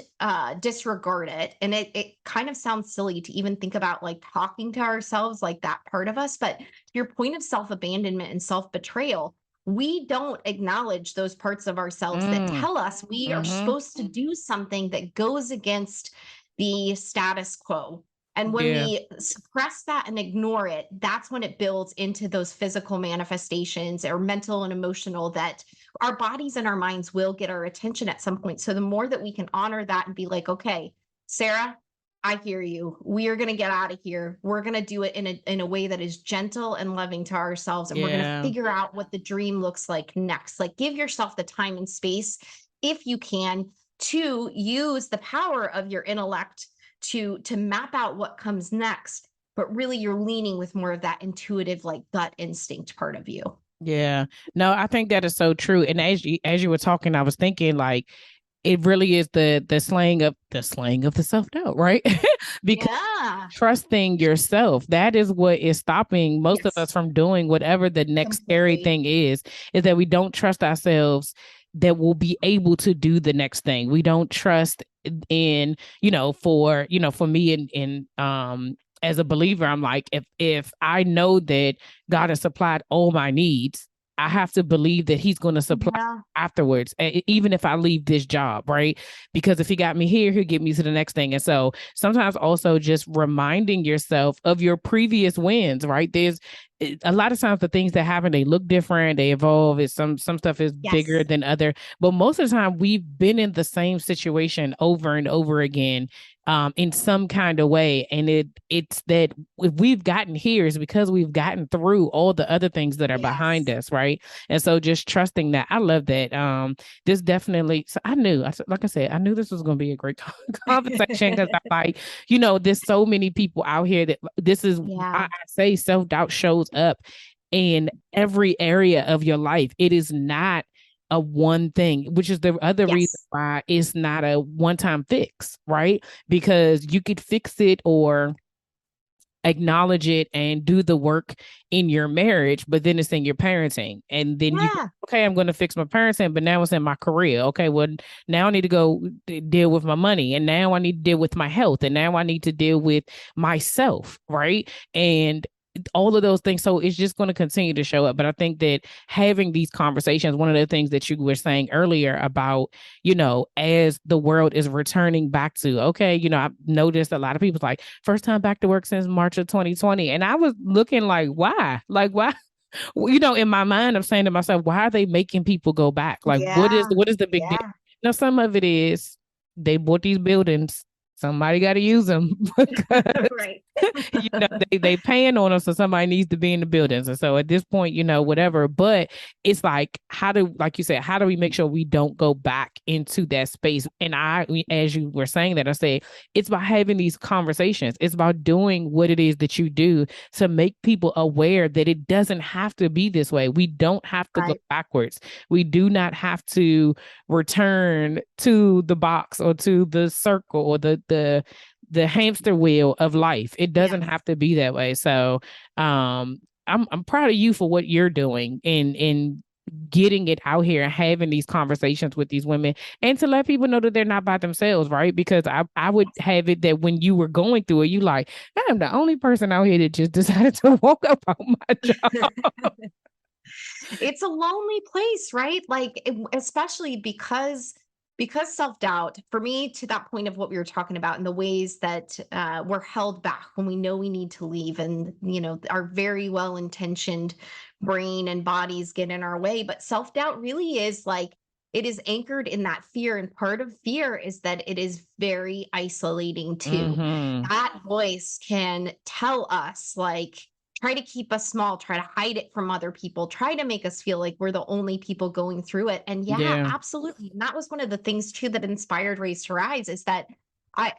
disregard it. And it kind of sounds silly to even think about like talking to ourselves like that part of us, but your point of self-abandonment and self-betrayal, we don't acknowledge those parts of ourselves that Mm. tell us we are Hmm. supposed to do something that goes against the status quo. And when Yeah. we suppress that and ignore it, that's when it builds into those physical manifestations, or mental and emotional, that our bodies and our minds will get our attention at some point. So the more that we can honor that and be like, okay, Sarah, I hear you. We are going to get out of here. We're going to do it in a way that is gentle and loving to ourselves. And we're going to Yeah. figure out what the dream looks like next. Like, give yourself the time and space, if you can, to use the power of your intellect to map out what comes next. But really, you're leaning with more of that intuitive, like gut instinct part of you. Yeah. No, I think that is so true. And as you were talking, I was thinking like it really is the slang of the self-doubt, right? Because Yeah. trusting yourself, that is what is stopping most of Yes. us from doing whatever the next scary Completely. thing is that we don't trust ourselves that we'll be able to do the next thing. We don't trust in, for me in as a believer, I'm like, if I know that God has supplied all my needs, I have to believe that he's going to supply Yeah. afterwards, even if I leave this job, right? Because if he got me here, he'll get me to the next thing. And so sometimes also just reminding yourself of your previous wins, right? There's a lot of times the things that happen, they look different, they evolve. It's some stuff is bigger Yes. than other, but most of the time we've been in the same situation over and over again, in some kind of way. And it's that if we've gotten here is because we've gotten through all the other things that are behind Yes. us, right? And so just trusting that. I love that. This definitely, so like I said, I knew this was going to be a great conversation, because I'm like, there's so many people out here that this is why Yeah. I say self-doubt shows up in every area of your life. It is not a one thing, which is the other reason Yes. why it's not a one-time fix, right? Because you could fix it or acknowledge it and do the work in your marriage, but then it's in your parenting. And then Yeah. okay, I'm going to fix my parenting, but now it's in my career. Okay, well, now I need to go deal with my money, and now I need to deal with my health, and now I need to deal with myself, right? And all of those things. So it's just going to continue to show up. But I think that having these conversations, one of the things that you were saying earlier about, as the world is returning back to, okay, I've noticed a lot of people's like first time back to work since March of 2020. And I was looking like, why? Like, why? In my mind, I'm saying to myself, why are they making people go back? Like, what is Yeah. what is the big deal? Yeah. Now, some of it is they bought these buildings somebody got to use them because Right. they paying on them, so somebody needs to be in the buildings. And so at this point, whatever. But it's like, like you said, how do we make sure we don't go back into that space? And as you were saying that, I said it's about having these conversations. It's about doing what it is that you do to make people aware that it doesn't have to be this way. We don't have to go backwards. We do not have to return to the box or to the circle or the hamster wheel of life. It doesn't have to be that way. So I'm proud of you for what you're doing in getting it out here and having these conversations with these women, and to let people know that they're not by themselves, right? Because I would have it that when you were going through it, you like, I'm the only person out here that just decided to walk up on my job. It's a lonely place, right? Like, especially because self-doubt, for me, to that point of what we were talking about, and the ways that we're held back when we know we need to leave, and our very well-intentioned brain and bodies get in our way. But self-doubt really is like, it is anchored in that fear, and part of fear is that it is very isolating too. Mm-hmm. That voice can tell us, like, try to keep us small, try to hide it from other people, try to make us feel like we're the only people going through it. And absolutely. And that was one of the things too that inspired Raze to Rise, is that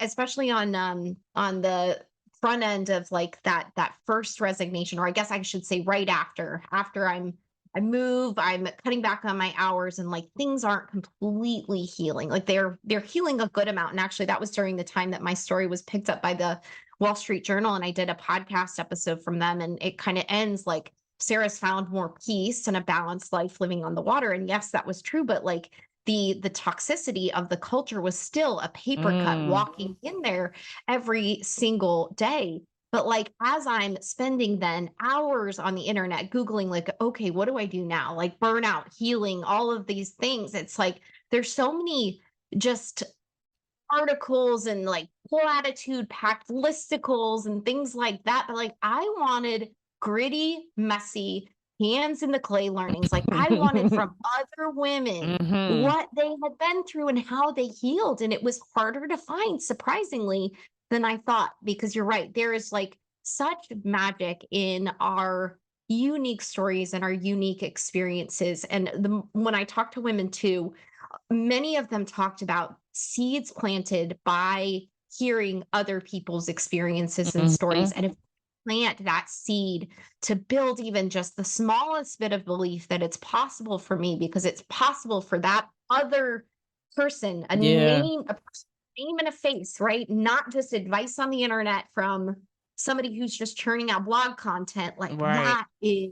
especially on the front end of like that first resignation, or I guess I should say right after I move, I'm cutting back on my hours, and like things aren't completely healing. Like they're healing a good amount. And actually that was during the time that my story was picked up by the Wall Street Journal, and I did a podcast episode from them, and it kind of ends like, Sarah's found more peace and a balanced life living on the water. And yes, that was true, but like the toxicity of the culture was still a paper cut walking in there every single day. But like, as I'm spending then hours on the internet Googling, like, okay, what do I do now? Like burnout, healing, all of these things. It's like, there's so many just articles and like platitude packed listicles and things like that. But like, I wanted gritty, messy, hands in the clay learnings. Like, I wanted from other women what they had been through and how they healed. And it was harder to find, surprisingly, than I thought, because you're right. There is like such magic in our unique stories and our unique experiences. And when I talk to women too, many of them talked about seeds planted by hearing other people's experiences and stories. And if plant that seed to build even just the smallest bit of belief that it's possible for me, because it's possible for that other person, a name, a name and a face, right? Not just advice on the internet from somebody who's just churning out blog content. Like that is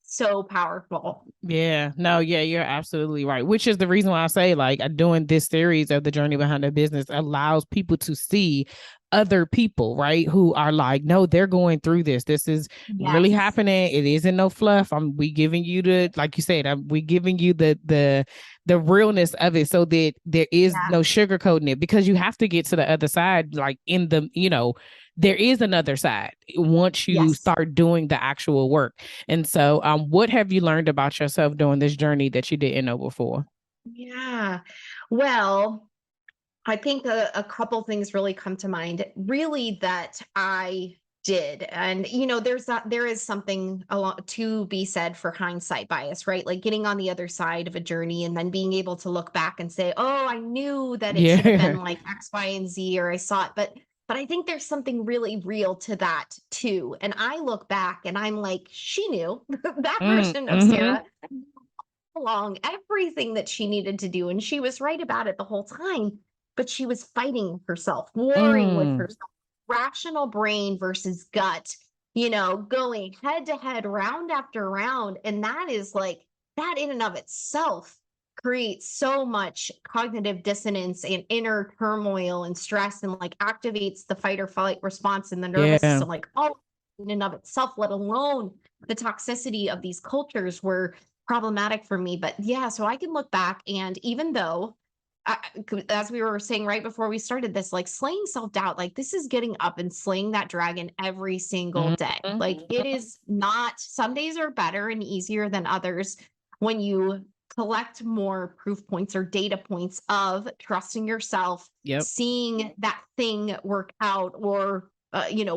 so powerful. Yeah, no, you're absolutely right. Which is the reason why I say, like, doing this series of the journey behind the business allows people to see other people, right? Who are like, no, they're going through this. This is really happening. It isn't no fluff. We giving you like you said, we giving you the realness of it, so that there is no sugarcoating it, because you have to get to the other side, like in the, there is another side once you start doing the actual work. And so what have you learned about yourself during this journey that you didn't know before? Yeah. Well, I think a couple things really come to mind, really, that I did. And, there is something to be said for hindsight bias, right? Like getting on the other side of a journey and then being able to look back and say, oh, I knew that it should have been like X, Y, and Z, or I saw it. But I think there's something really real to that too. And I look back and I'm like, she knew that version of Sarah along everything that she needed to do. And she was right about it the whole time, but she was fighting herself, warring with herself, rational brain versus gut, going head to head, round after round. And that is like, that in and of itself creates so much cognitive dissonance and inner turmoil and stress, and like activates the fight or flight response in the nervous system, like all in and of itself, let alone the toxicity of these cultures were problematic for me. But yeah, so I can look back, and even though, as we were saying right before we started this, like slaying self-doubt, like this is getting up and slaying that dragon every single day. Like it is not, some days are better and easier than others when you collect more proof points or data points of trusting yourself, Yep. seeing that thing work out, or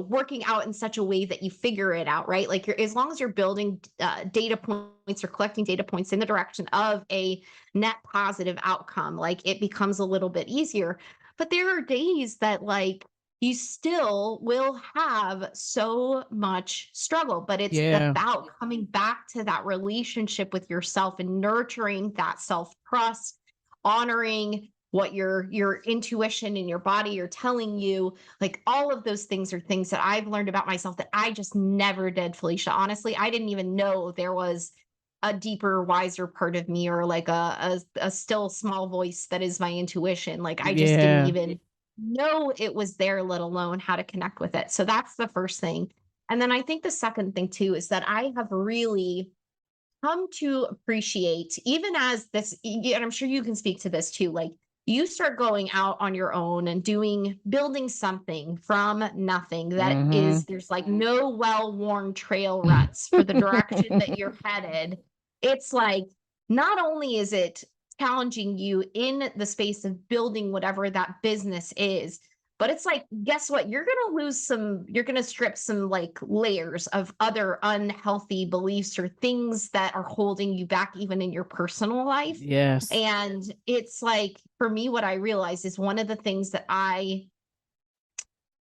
working out in such a way that you figure it out, right? Like as long as you're building data points or collecting data points in the direction of a net positive outcome, like it becomes a little bit easier. But there are days that like you still will have so much struggle, but it's about coming back to that relationship with yourself and nurturing that self-trust, honoring what your intuition and your body are telling you. Like all of those things are things that I've learned about myself that I just never did, Felicia. Honestly, I didn't even know there was a deeper, wiser part of me, or like a still small voice that is my intuition. Like I just didn't even know it was there, let alone how to connect with it. So that's the first thing. And then I think the second thing too is that I have really come to appreciate, even as this, and I'm sure you can speak to this too, like you start going out on your own and building something from nothing that is, there's like no well-worn trail ruts for the direction that you're headed. It's like, not only is it challenging you in the space of building whatever that business is, but it's like, guess what? You're going to strip some like layers of other unhealthy beliefs or things that are holding you back, even in your personal life. Yes. And it's like, for me, what I realize is one of the things that I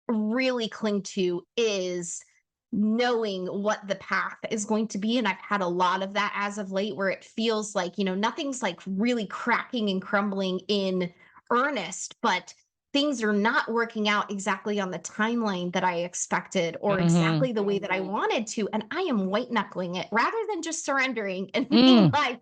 really cling to is knowing what the path is going to be. And I've had a lot of that as of late, where it feels like, nothing's like really cracking and crumbling in earnest, but things are not working out exactly on the timeline that I expected, or exactly the way that I wanted to. And I am white knuckling it rather than just surrendering and being like,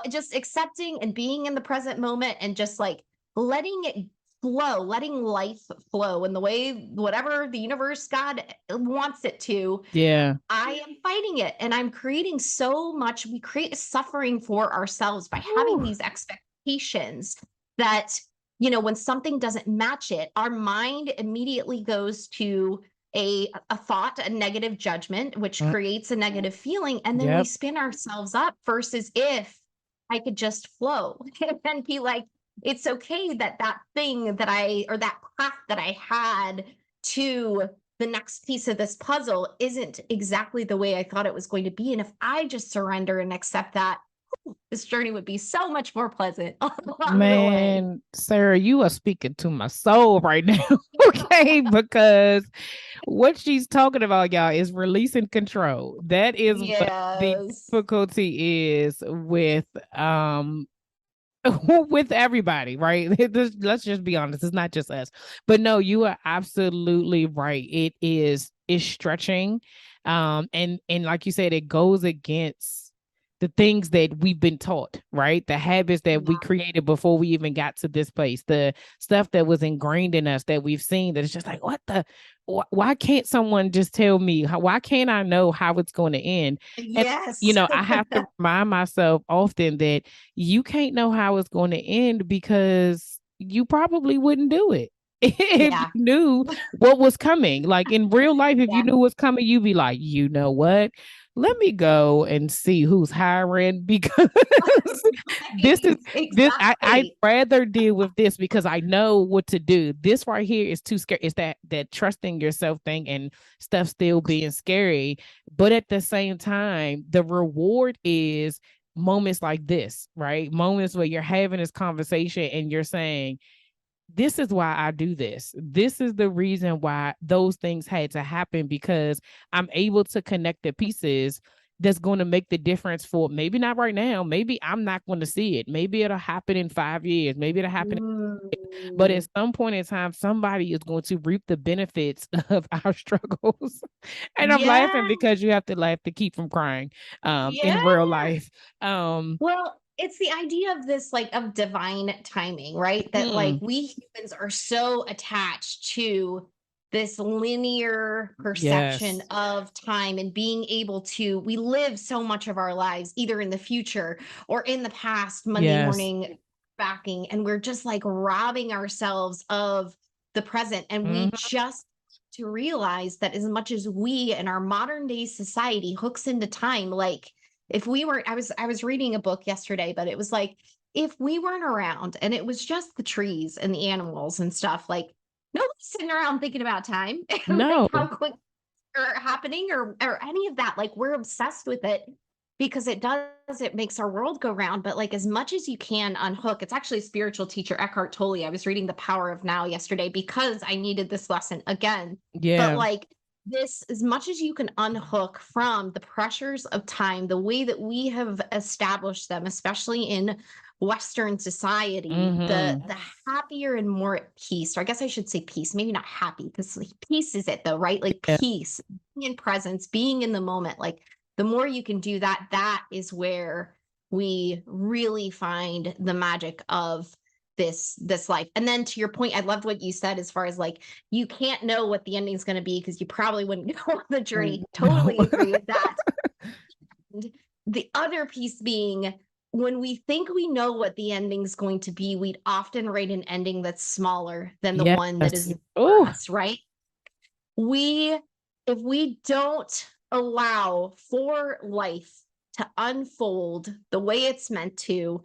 just accepting and being in the present moment and just like letting it flow, letting life flow in the way, whatever the universe, God wants it to. Yeah. I am fighting it, and I'm creating so much. We create suffering for ourselves by having these expectations that, when something doesn't match it, our mind immediately goes to a thought, a negative judgment, which creates a negative feeling. And then we spin ourselves up, versus if I could just flow and be like, it's okay that thing that or that path that I had to the next piece of this puzzle isn't exactly the way I thought it was going to be. And if I just surrender and accept that, this journey would be so much more pleasant along the way. Sarah, you are speaking to my soul right now. Okay, because what she's talking about, y'all, is releasing control. That is what the difficulty is with with everybody, right? Let's just be honest, it's not just us. But no, you are absolutely right. It's stretching, and like you said, it goes against the things that we've been taught, right? The habits that we created before we even got to this place, the stuff that was ingrained in us that we've seen, that it's just like, why can't someone just tell me why can't I know how it's going to end? Yes. And, I have to remind myself often that you can't know how it's going to end, because you probably wouldn't do it if you knew what was coming. Like in real life, if you knew what's coming, you'd be like, you know what? Let me go and see who's hiring, because I'd rather deal with this because I know what to do. This right here is too scary. It's that trusting yourself thing and stuff still being scary. But at the same time, the reward is moments like this, right? Moments where you're having this conversation and you're saying, this is why I do this. This is the reason why those things had to happen, because I'm able to connect the pieces that's going to make the difference for maybe not right now. Maybe I'm not going to see it. Maybe it'll happen in 5 years. Maybe it'll happen. But at some point in time, somebody is going to reap the benefits of our struggles. And I'm laughing because you have to laugh to keep from crying in real life. Well, it's the idea of this, like, of divine timing, right? That like we humans are so attached to this linear perception of time, and being able to, we live so much of our lives either in the future or in the past, Monday morning backing, and we're just like robbing ourselves of the present. And we just to realize that as much as we in our modern day society hooks into time, like if we weren't, I was reading a book yesterday, but it was like, if we weren't around and it was just the trees and the animals and stuff, like nobody's sitting around thinking about time and like No. how quick or happening or any of that. Like we're obsessed with it because it makes our world go round. But like as much as you can unhook, it's actually a spiritual teacher, Eckhart Tolle. I was reading The Power of Now yesterday because I needed this lesson again. But Yeah. like this, as much as you can unhook from the pressures of time, the way that we have established them, especially in Western society, Mm-hmm. the happier and more at peace, or I guess I should say peace, maybe not happy, because like, peace is it though, right? Like Yeah. peace, being in presence, being in the moment. Like the more you can do that, that is where we really find the magic of this life. And then to your point, I loved what you said as far as like you can't know what the ending is going to be because you probably wouldn't go on the journey. No. Totally agree with that. And the other piece being when we think we know what the ending's going to be, we'd often write an ending that's smaller than the one that Yes. is for Oh, us, right? We, if we don't allow for life to unfold the way it's meant to,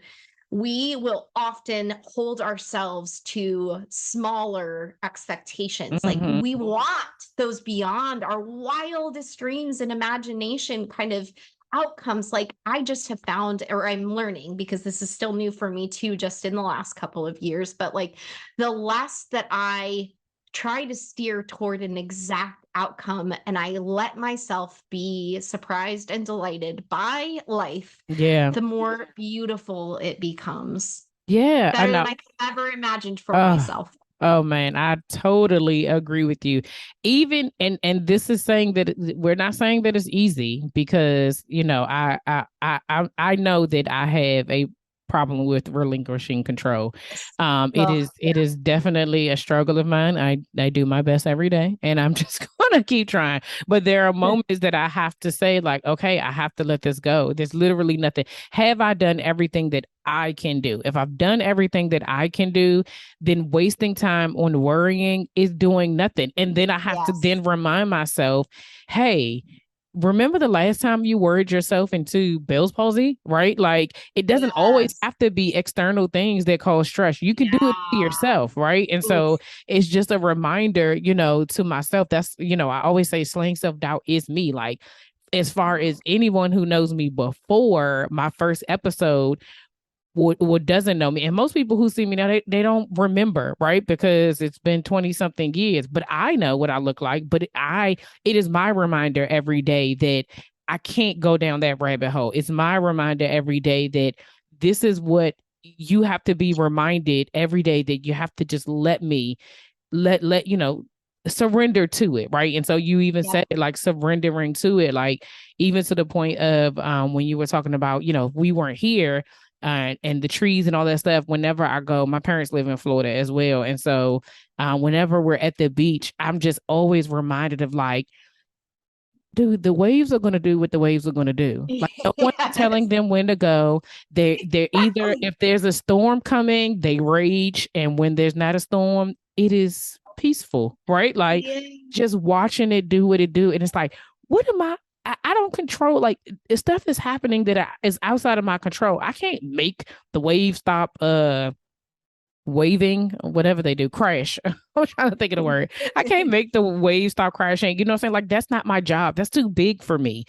we will often hold ourselves to smaller expectations. Like mm-hmm. we want those beyond our wildest dreams and imagination kind of outcomes. Like I just have found, or I'm learning because this is still new for me too, just in the last couple of years, but like the less that I try to steer toward an exact outcome and I let myself be surprised and delighted by life, Yeah. the more beautiful it becomes. Yeah. I Better know. than I could ever imagined for Oh, myself. oh man, I totally agree with you. Even and this is saying that we're not saying that it's easy because I know that I have a problem with relinquishing control. Oh, It is definitely a struggle of mine. I do my best every day, and I'm just gonna keep trying. But there are yeah. moments that I have to say, like, okay, I have to let this go. There's literally nothing. Have I done everything that I can do? If I've done everything that I can do, then wasting time on worrying is doing nothing. And then I have to Yes. then remind myself, hey, remember the last time you worried yourself into Bell's palsy, right? Like it doesn't always Yes. have to be external things that cause stress. You can do it to Yeah. yourself, right? And Oof. so it's just a reminder, to myself. That's, I always say slaying self-doubt is me. Like as far as anyone who knows me before my first episode, what doesn't know me, and most people who see me now, they don't remember, right? Because it's been 20 something years, but I know what I look like. But it is my reminder every day that I can't go down that rabbit hole. It's my reminder every day that this is what you have to be reminded every day, that you have to just let surrender to it, right? And so you even Yeah. said it, like surrendering to it, like even to the point of when you were talking about, we weren't here, and the trees and all that stuff. Whenever I go, my parents live in Florida as well, and so whenever we're at the beach, I'm just always reminded of like, dude, the waves are going to do what the waves are going to do. Like no one's telling Yes. them when to go. They're either, Exactly. if there's a storm coming, they rage, and when there's not a storm, it is peaceful, right? Like Yeah. just watching it do what it do, and it's like, what am I don't control, like stuff is happening that is outside of my control. I can't make the wave stop waving, whatever they do, crash. I'm trying to think of the word. I can't make the wave stop crashing. You know what I'm saying? Like that's not my job. That's too big for me.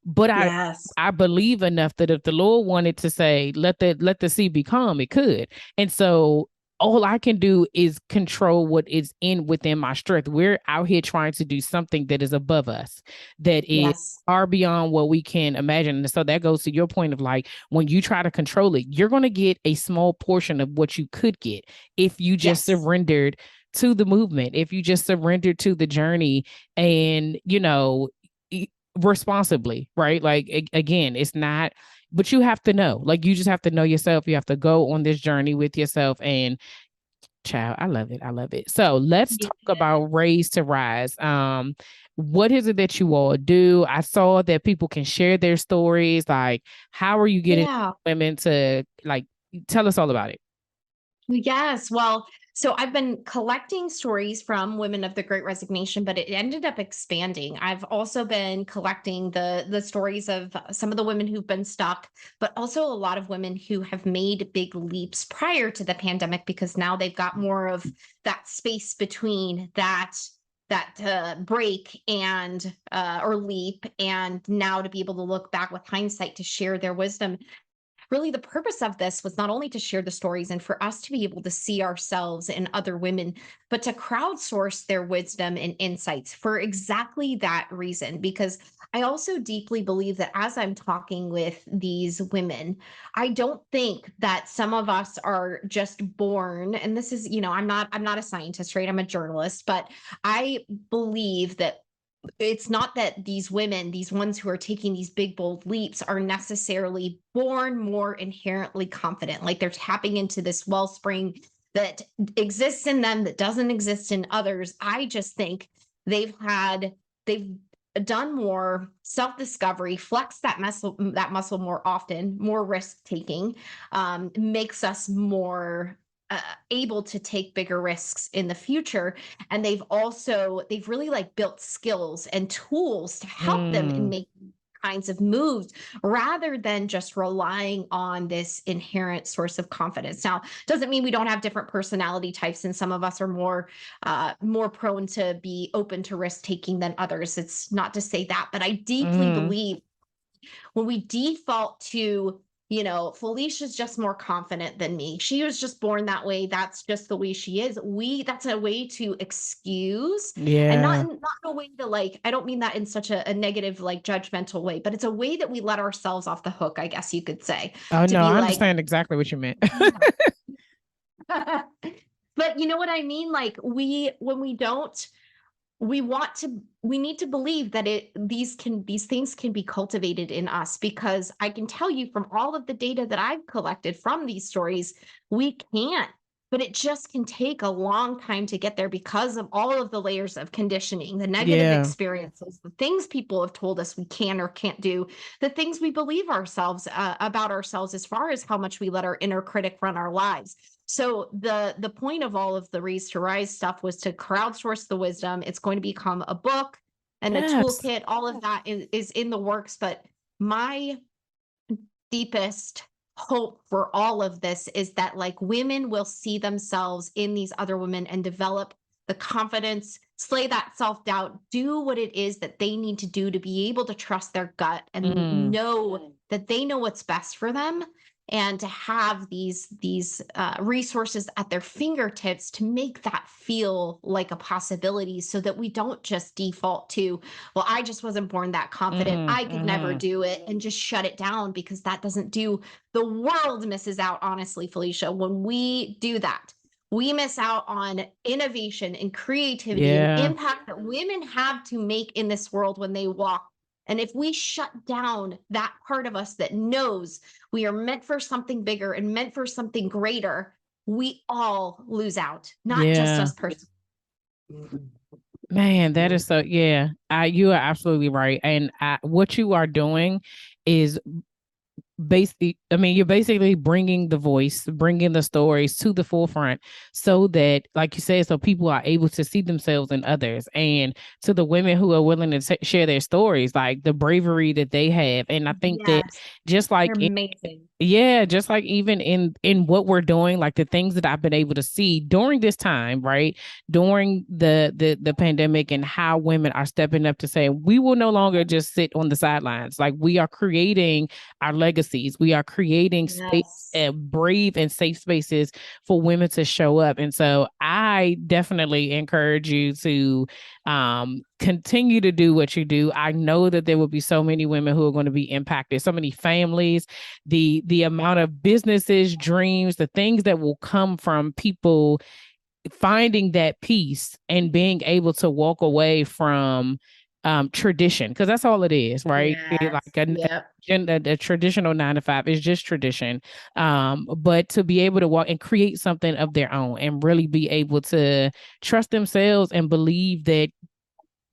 But Yes. I believe enough that if the Lord wanted to say, let the sea be calm, it could. And so all I can do is control what is within my strength. We're out here trying to do something that is above us, that is Yes. far beyond what we can imagine. And so that goes to your point of like, when you try to control it, you're going to get a small portion of what you could get if you just Yes. surrendered to the movement, if you just surrendered to the journey, and responsibly, right? Like again, it's not, but you have to know, like you just have to know yourself. You have to go on this journey with yourself, and child, I love it. I love it. So let's Yeah. talk about Raise to Rise. What is it that you all do? I saw that people can share their stories. Like, how are you getting Yeah. women to, like, tell us all about it? Yes. Well, so I've been collecting stories from women of the Great Resignation, but it ended up expanding. I've also been collecting the stories of some of the women who've been stuck, but also a lot of women who have made big leaps prior to the pandemic because now they've got more of that space between that break and or leap, and now to be able to look back with hindsight to share their wisdom. Really, the purpose of this was not only to share the stories and for us to be able to see ourselves in other women, but to crowdsource their wisdom and insights for exactly that reason. Because I also deeply believe that as I'm talking with these women, I don't think that some of us are just born, and this is, I'm not a scientist, right? I'm a journalist, but I believe that it's not that these women, these ones who are taking these big, bold leaps, are necessarily born more inherently confident. Like they're tapping into this wellspring that exists in them that doesn't exist in others. I just think they've done more self-discovery, flex that muscle more often, more risk taking, makes us more able to take bigger risks in the future. And they've really like built skills and tools to help them in Mm. making kinds of moves rather than just relying on this inherent source of confidence. Now, doesn't mean we don't have different personality types, and some of us are more prone to be open to risk taking than others. It's not to say that, but I deeply Mm. believe when we default to, Felicia's just more confident than me. She was just born that way. That's just the way she is. That's a way to excuse, and not Yeah. not in a way to like, I don't mean that in such a negative, like judgmental way, but it's a way that we let ourselves off the hook, I guess you could say, Oh to no, be I like, understand exactly what you meant. but you know what I mean? Like when we don't, we need to believe that these things can be cultivated in us, because I can tell you from all of the data that I've collected from these stories, we can't. But it just can take a long time to get there because of all of the layers of conditioning, the negative Yeah. experiences, the things people have told us we can or can't do, the things we believe ourselves about ourselves, as far as how much we let our inner critic run our lives. So the point of all of the Raze to Rise stuff was to crowdsource the wisdom. It's going to become a book and a Yes. toolkit. All of that is in the works. But my deepest hope for all of this is that like women will see themselves in these other women and develop the confidence, slay that self-doubt, do what it is that they need to do to be able to trust their gut and Mm. know that they know what's best for them, and to have these resources at their fingertips to make that feel like a possibility, so that we don't just default to, well, I just wasn't born that confident, Mm-hmm. I could never Mm-hmm. do it, and just shut it down, because that doesn't do, the world misses out, honestly, Felicia, when we do that. We miss out on innovation and creativity and Yeah. impact that women have to make in this world when they walk. And if we shut down that part of us that knows we are meant for something bigger and meant for something greater, we all lose out, not just Yeah. us personally. Man, that is so, yeah. You are absolutely right. And what you are doing is basically, I mean, you're basically bringing the voice, bringing the stories to the forefront, so that, like you said, so people are able to see themselves in others. And to the women who are willing to share their stories, like the bravery that they have. And I think that Yes, just they're like amazing. yeah, just like even in what we're doing, like the things that I've been able to see during this time, right? During the pandemic, and how women are stepping up to say we will no longer just sit on the sidelines. Like we are creating our legacies. We are creating space, Yes. brave and safe spaces for women to show up. And so I definitely encourage you to continue to do what you do. I know that there will be so many women who are going to be impacted, so many families, the amount of businesses, dreams, the things that will come from people finding that peace and being able to walk away from tradition, because that's all it is, right? Yes. Like Yep. a traditional 9 to 5 is just tradition, but to be able to walk and create something of their own and really be able to trust themselves and believe that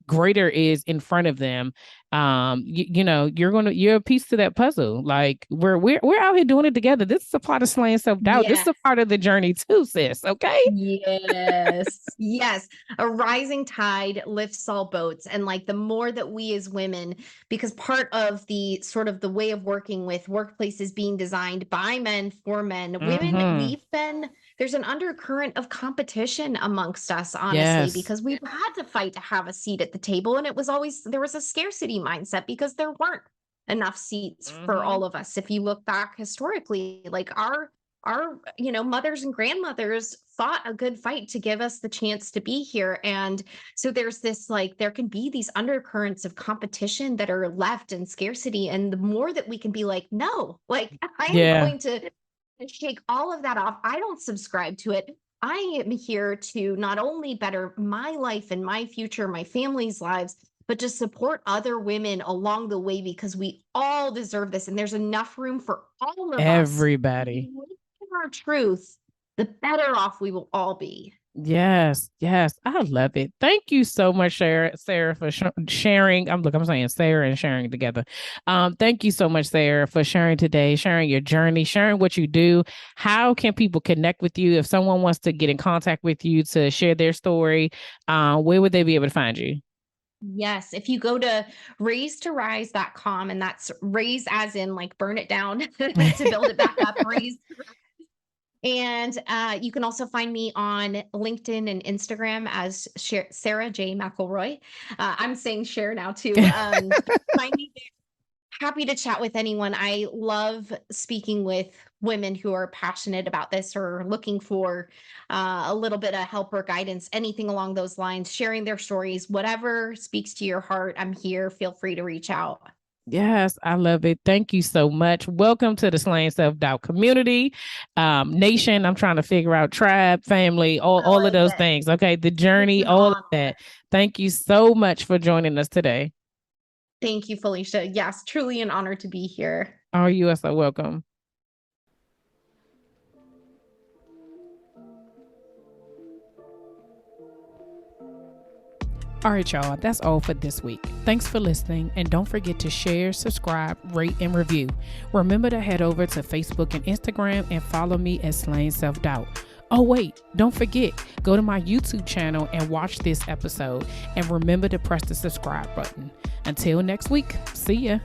greater is in front of them, You're a piece to that puzzle. Like we're out here doing it together. This is a part of slaying self-doubt. This is Yeah. a part of the journey too, sis. Okay. Yes. Yes. A rising tide lifts all boats. And like the more that we as women, because part of the sort of the way of working with workplaces being designed by men for men, women, there's an undercurrent of competition amongst us, honestly, Yes. because we've had to fight to have a seat at the table. And there was a scarcity mindset because there weren't enough seats for all of us. If you look back historically, like our mothers and grandmothers fought a good fight to give us the chance to be here. And so there's this, like, there can be these undercurrents of competition that are left in scarcity. And the more that we can be like, no, like I'm going to shake all of that off. I don't subscribe to it. I am here to not only better my life and my future, my family's lives, but to support other women along the way, because we all deserve this. And there's enough room for all of us. Everybody. Our truth, the better off we will all be. Yes, I love it. Thank you so much, Sarah, for sharing. I'm saying Sarah and sharing together. Thank you so much, Sarah, for sharing today, sharing your journey, sharing what you do. How can people connect with you if someone wants to get in contact with you to share their story? Where would they be able to find you? Yes, if you go to raze2rise.com, and that's raise as in like burn it down to build it back up, raze. And you can also find me on LinkedIn and Instagram as Sara J. McElroy. I'm saying share now too. Find me there. Happy to chat with anyone. I love speaking with women who are passionate about this or looking for a little bit of help or guidance, anything along those lines, sharing their stories, whatever speaks to your heart. I'm here. Feel free to reach out. Yes, I love it. Thank you so much. Welcome to the Slaying Self-Doubt community, nation. I'm trying to figure out tribe, family, all of those things. Okay. The journey, all of that. Thank you so much for joining us today. Thank you, Felicia. Yes, truly an honor to be here. Oh, you are so welcome. All right, y'all, that's all for this week. Thanks for listening, and don't forget to share, subscribe, rate, and review. Remember to head over to Facebook and Instagram and follow me at Slaying Self-Doubt. Oh, wait, don't forget, go to my YouTube channel and watch this episode, and remember to press the subscribe button. Until next week, see ya.